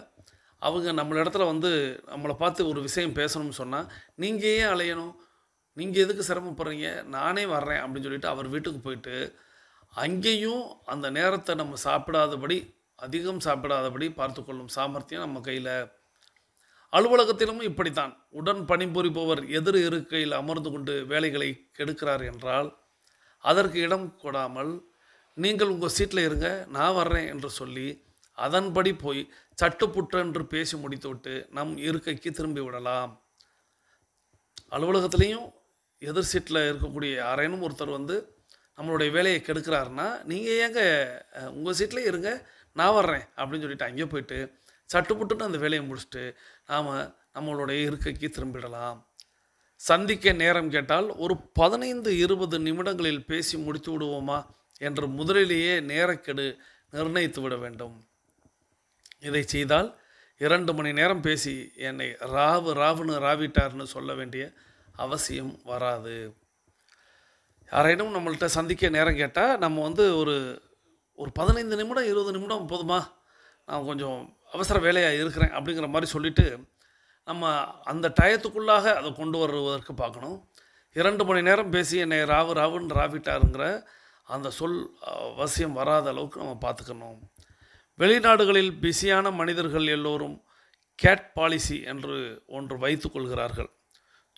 அவங்க நம்மளிடத்துல நம்மளை பார்த்து ஒரு விஷயம் பேசணும்னு சொன்னால், நீங்கள் ஏன் அலையணும், நீங்கள் எதுக்கு சிரமப்படுறீங்க, நானே வர்றேன் அப்படின்னு சொல்லிட்டு அவர் வீட்டுக்கு போயிட்டு அங்கேயும் அந்த நேரத்தை நம்ம சாப்பிடாதபடி, அதிகம் சாப்பிடாதபடி பார்த்து கொள்ளும் சாமர்த்தியம் நம்ம கையில். அலுவலகத்திலும் இப்படித்தான். உடன் பணிபுரிபவர் எதிர் இருக்கையில் அமர்ந்து கொண்டு வேலைகளை கெடுக்கிறார் என்றால் அதற்கு இடம் கொடாமல், நீங்கள் உங்கள் சீட்டில் இருங்க, நான் வர்றேன் என்று சொல்லி அதன்படி போய் சட்டுப்புற்றென்று பேசி முடித்துவிட்டு நம் இருக்கைக்கு திரும்பி விடலாம். அலுவலகத்துலேயும் எதிர் சீட்டில் இருக்கக்கூடிய யாரேனும் ஒருத்தர் நம்மளுடைய வேலையை கெடுக்கிறாருன்னா, நீங்கள் ஏங்க உங்கள் சீட்டில் இருங்க, நான் வர்றேன் அப்படின்னு சொல்லிட்டு அங்கேயே போயிட்டு சட்டுப்புட்டுன்னு அந்த வேலையை முடிச்சுட்டு நாம் நம்மளுடைய இருக்கைக்கு திரும்பிடலாம். சந்திக்க நேரம் கேட்டால் ஒரு 15-20 நிமிடங்களில் பேசி முடித்து விடுவோமா என்று முதலிலேயே நேரக்கெடு நிர்ணயித்து விட வேண்டும். இதை செய்தால் 2 மணி நேரம் பேசி என்னை ராவுன்னு ராவிட்டார்னு சொல்ல வேண்டிய அவசியம் வராது. யாரேனும் நம்மள்ட்ட சந்திக்க நேரம் கேட்டால் நம்ம வந்து ஒரு ஒரு 15 நிமிடம் 20 நிமிடம் போதுமா, நான் கொஞ்சம் அவசர வேலையாக இருக்கிறேன் அப்படிங்கிற மாதிரி சொல்லிவிட்டு நம்ம அந்த டயத்துக்குள்ளாக அதை கொண்டு வருவதற்கு பார்க்கணும். 2 மணி நேரம் பேசி என்னை ராவுன்னு ராவிட்டாருங்கிற அந்த சொல் அவசியம் வராத அளவுக்கு நம்ம பார்த்துக்கணும். வெளிநாடுகளில் பிஸியான மனிதர்கள் எல்லோரும் கேட் பாலிசி என்று ஒன்று வைத்து கொள்கிறார்கள்.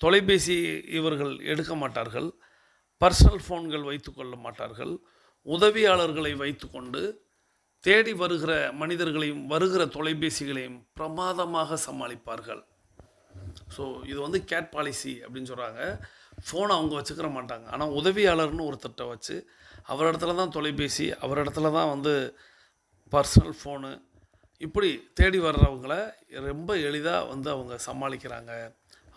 தொலைபேசி இவர்கள் எடுக்க மாட்டார்கள், பர்சனல் ஃபோன்கள் வைத்து கொள்ள மாட்டார்கள், உதவியாளர்களை வைத்து கொண்டு தேடி வருகிற மனிதர்களையும் வருகிற தொலைபேசிகளையும் பிரமாதமாக சமாளிப்பார்கள். ஸோ இது வந்து கேட் பாலிசி அப்படின்னு சொல்கிறாங்க. ஃபோனை அவங்க வச்சுக்கிற மாட்டாங்க, ஆனால் உதவியாளர்னு ஒருத்தட்ட வச்சு அவர் இடத்துல தான் தொலைபேசி, அவர் இடத்துல தான் வந்து பர்சனல் ஃபோனு, இப்படி தேடி வர்றவங்கள ரொம்ப எளிதாக வந்து அவங்க சமாளிக்கிறாங்க.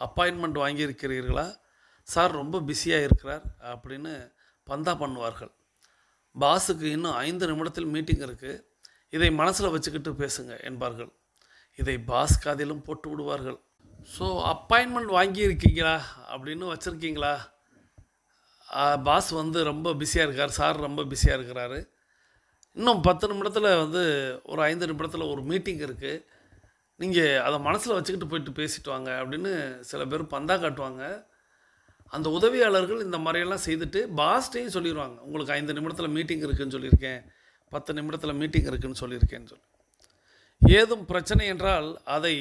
அப்பாயின்மெண்ட் வாங்கியிருக்கிறீர்களா சார், ரொம்ப பிஸியாக இருக்கிறார் அப்படின்னு பந்தா பண்ணுவார்கள். பாஸுக்கு இன்னும் 5 நிமிடத்தில் மீட்டிங் இருக்குது, இதை மனசில் வச்சுக்கிட்டு பேசுங்க என்பார்கள். இதை பாஸ் காதிலும் போட்டு விடுவார்கள். ஸோ அப்பாயின்மெண்ட் வாங்கியிருக்கீங்களா அப்படின்னு வச்சுருக்கீங்களா, பாஸ் வந்து ரொம்ப பிஸியாக இருக்கார், சார் ரொம்ப பிஸியாக இருக்கிறாரு, இன்னும் 10 நிமிடத்தில் வந்து ஒரு 5 நிமிடத்தில் ஒரு மீட்டிங் இருக்குது, நீங்கள் அதை மனசில் வச்சுக்கிட்டு போயிட்டு பேசிட்டு வாங்க அப்படின்னு சில பேர் பந்தா காட்டுவாங்க. அந்த உதவியாளர்கள் இந்த மாதிரியெல்லாம் செய்துட்டு பாஸ்ட்டையும் சொல்லிடுவாங்க, உங்களுக்கு 5 நிமிடத்தில் மீட்டிங் இருக்குதுன்னு சொல்லியிருக்கேன், 10 நிமிடத்தில் மீட்டிங் இருக்குதுன்னு சொல்லியிருக்கேன்னு சொல்லி. ஏதும் பிரச்சனை என்றால் அதை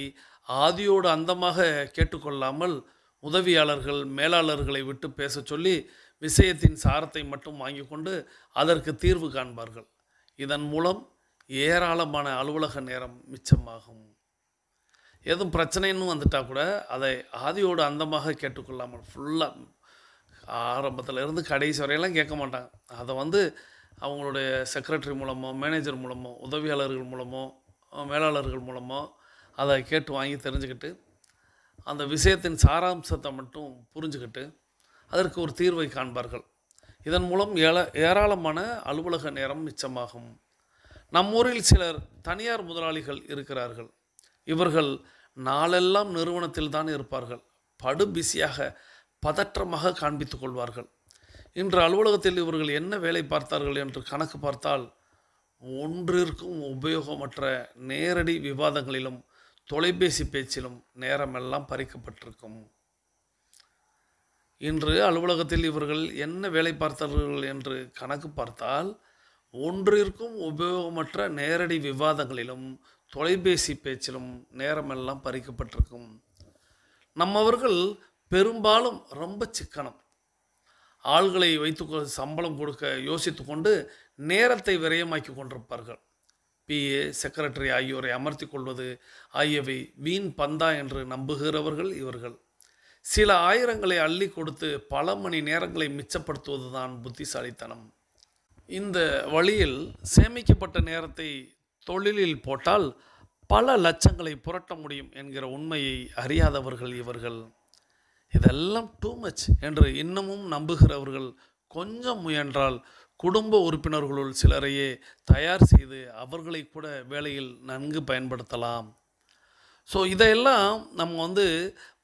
ஆதியோடு அந்தமாக கேட்டுக்கொள்ளாமல் உதவியாளர்கள் மேலாளர்களை விட்டு பேச சொல்லி விஷயத்தின் சாரத்தை மட்டும் வாங்கி கொண்டு அதற்கு தீர்வு காண்பார்கள். இதன் மூலம் ஏராளமான அலுவலக நேரம் மிச்சமாகும். எதுவும் பிரச்சனைன்னு வந்துட்டால் கூட அதை ஆதியோடு அந்தமாக கேட்டுக்கொள்ளாமல் ஃபுல்லாக ஆரம்பத்தில் இருந்து கடைசி வரையெல்லாம் கேட்க மாட்டாங்க. அதை வந்து அவங்களுடைய செக்ரட்டரி மூலமோ மேனேஜர் மூலமோ உதவியாளர்கள் மூலமோ மேலாளர்கள் மூலமோ அதை கேட்டு வாங்கி தெரிஞ்சுக்கிட்டு அந்த விஷயத்தின் சாராம்சத்தை மட்டும் புரிஞ்சுக்கிட்டு அதற்கு ஒரு தீர்வை காண்பார்கள். இதன் மூலம் ஏராளமான அலுவலக நேரம் மிச்சமாகும். நம்மூரில் சிலர் தனியார் முதலாளிகள் இருக்கிறார்கள். இவர்கள் நாளெல்லாம் நிறுவனத்தில் தான் இருப்பார்கள். படு பிஸியாக பதற்றமாக காண்பித்து கொள்வார்கள். இன்று அலுவலகத்தில் இவர்கள் என்ன வேலை பார்த்தார்கள் என்று கணக்கு பார்த்தால் ஒன்றிற்கும் உபயோகமற்ற நேரடி விவாதங்களிலும் தொலைபேசி பேச்சிலும் நேரமெல்லாம் பறிக்கப்பட்டிருக்கும். இன்று அலுவலகத்தில் இவர்கள் என்ன வேலை பார்த்தார்கள் என்று கணக்கு பார்த்தால் ஒன்றிற்கும் உபயோகமற்ற நேரடி விவாதங்களிலும் தொலைபேசி பேச்சிலும் நேரமெல்லாம் பறிக்கப்பட்டிருக்கும். நம்மவர்கள் பெரும்பாலும் ரொம்ப சிக்கனம். ஆள்களை வைத்து சம்பளம் கொடுக்க யோசித்து கொண்டு நேரத்தை விரயமாக்கி கொண்டிருப்பார்கள். பிஏ செக்ரட்டரி ஆகியோரை அமர்த்தி கொள்வது ஆகியவை வீண் பந்தா என்று நம்புகிறவர்கள் இவர்கள். சில ஆயிரங்களை அள்ளி கொடுத்து பல மணி நேரங்களை மிச்சப்படுத்துவதுதான் புத்திசாலித்தனம். இந்த வழியில் சேமிக்கப்பட்ட நேரத்தை தொழிலில் போட்டால் பல லட்சங்களை புரட்ட முடியும் என்கிற உண்மையை அறியாதவர்கள் இவர்கள். இதெல்லாம் டூ மச் என்று இன்னமும் நம்புகிறவர்கள் கொஞ்சம் முயன்றால் குடும்ப உறுப்பினர்களுள் சிலரையே தயார் செய்து அவர்களை கூட வேலையில் நன்கு பயன்படுத்தலாம். ஸோ இதையெல்லாம் நம்ம வந்து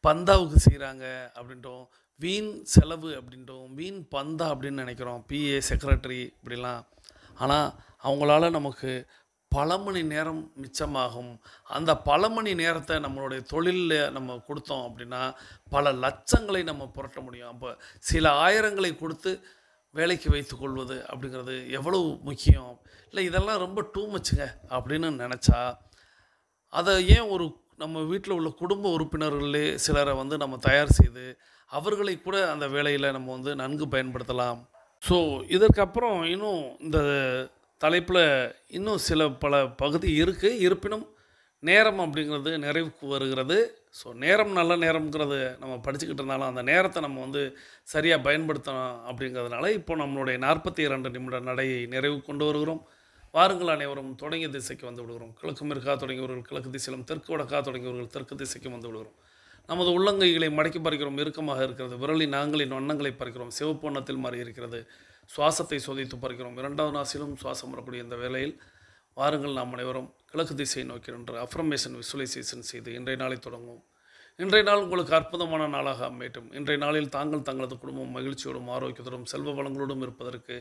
பந்தாவுக்கு செய்கிறாங்க அப்படின்ட்டோம், வீண் செலவு அப்படின்ட்டோம், வீண் பந்தா அப்படின்னு நினைக்கிறோம், பிஏ செக்ரட்டரி இப்படிலாம். ஆனால் அவங்களால நமக்கு பல மணி நேரம் மிச்சமாகும். அந்த பல மணி நேரத்தை நம்மளுடைய தொழிலில் நம்ம கொடுத்தோம் அப்படின்னா பல லட்சங்களை நம்ம புரட்ட முடியும். அப்போ சில ஆயிரங்களை கொடுத்து வேலைக்கு வைத்து கொள்வது அப்படிங்கிறது எவ்வளவு முக்கியம். இல்லை இதெல்லாம் ரொம்ப டூ மச்சுங்க அப்படின்னு நினச்சா அதை ஏன் ஒரு நம்ம வீட்டில் உள்ள குடும்ப உறுப்பினர்களே சிலரை வந்து நம்ம தயார் செய்து அவர்களை கூட அந்த வேலையில் நம்ம வந்து நன்கு பயன்படுத்தலாம். ஸோ இதற்கப்புறம் இன்னும் இந்த தலைப்பில் இன்னும் சில பல பகுதி இருக்குது. இருப்பினும் நேரம் அப்படிங்கிறது நிறைவுக்கு வருகிறது. ஸோ நேரம் நல்ல நேரம்ங்கிறது நம்ம படிச்சுக்கிட்டு இருந்தாலும் அந்த நேரத்தை நம்ம வந்து சரியாக பயன்படுத்தணும் அப்படிங்கிறதுனால இப்போ நம்மளுடைய 42 நிமிட நடையை நிறைவு கொண்டு வருகிறோம். வாருங்கள் அனைவரும் தொடங்கிய திசைக்கு வந்து விடுகிறோம். கிழக்கு மேற்காக தொடங்கியவர்கள் கிழக்கு திசையிலும் தெற்கு வடக்காக தொடங்கியவர்கள் தெற்கு திசைக்கு வந்து விடுகிறோம். நமது உள்ளங்கைகளை மடக்கி பறிக்கிறோம், இறுக்கமாக இருக்கிறது. விரலின் நாங்களின் வண்ணங்களை பறிக்கிறோம், சிவப்பு வண்ணத்தில் மாறி இருக்கிறது. சுவாசத்தை சோதித்து பறிக்கிறோம். 2வது நாசிலும் சுவாசம் வரக்கூடிய இந்த வேளையில் வாருங்கள் நாம் அனைவரும் கிழக்கு திசை நோக்கி நின்று அஃபர்மேஷன் விசுவலைசேஷன் செய்து இன்றைய நாளை தொடங்குவோம். இன்றைய நாள் உங்களுக்கு அற்புதமான நாளாக அமையட்டும். இன்றைய நாளில் தாங்கள் தங்களது குடும்பம் மகிழ்ச்சியோடும் ஆரோக்கியத்தோடும் செல்வ வளங்களோடும் இருப்பதற்கு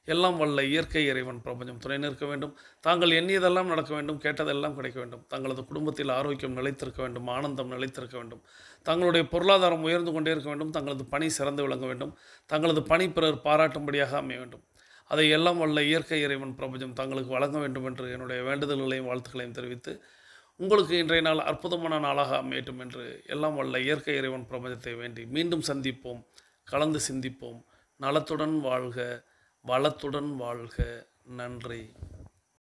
எல்லாம் வல்ல இயற்கை இறைவன் பிரபஞ்சம் துணை நிற்க வேண்டும். தாங்கள் எண்ணியதெல்லாம் நடக்க வேண்டும், கேட்டதெல்லாம் கிடைக்க வேண்டும். தங்களது குடும்பத்தில் ஆரோக்கியம் நிலைத்திருக்க வேண்டும், ஆனந்தம் நிலைத்திருக்க வேண்டும். தங்களுடைய பொருளாதாரம் உயர்ந்து கொண்டே இருக்க வேண்டும். தங்களது பணி சிறந்து விளங்க வேண்டும். தங்களது பணி பிறர் பாராட்டும்படியாக அமைய வேண்டும். அதை எல்லாம் வல்ல இயற்கை இறைவன் பிரபஞ்சம் தங்களுக்கு வழங்க வேண்டும் என்று என்னுடைய வேண்டுதல்களையும் வாழ்த்துக்களையும் தெரிவித்து, உங்களுக்கு இன்றைய நாள் அற்புதமான நாளாக அமையட்டும் என்று எல்லாம் வல்ல இயற்கை இறைவன் பிரபஞ்சத்தை வேண்டி மீண்டும் சந்திப்போம், கலந்து சிந்திப்போம். நலத்துடன் வாழ்க, வளத்துடன் வாழ்க. நன்றி.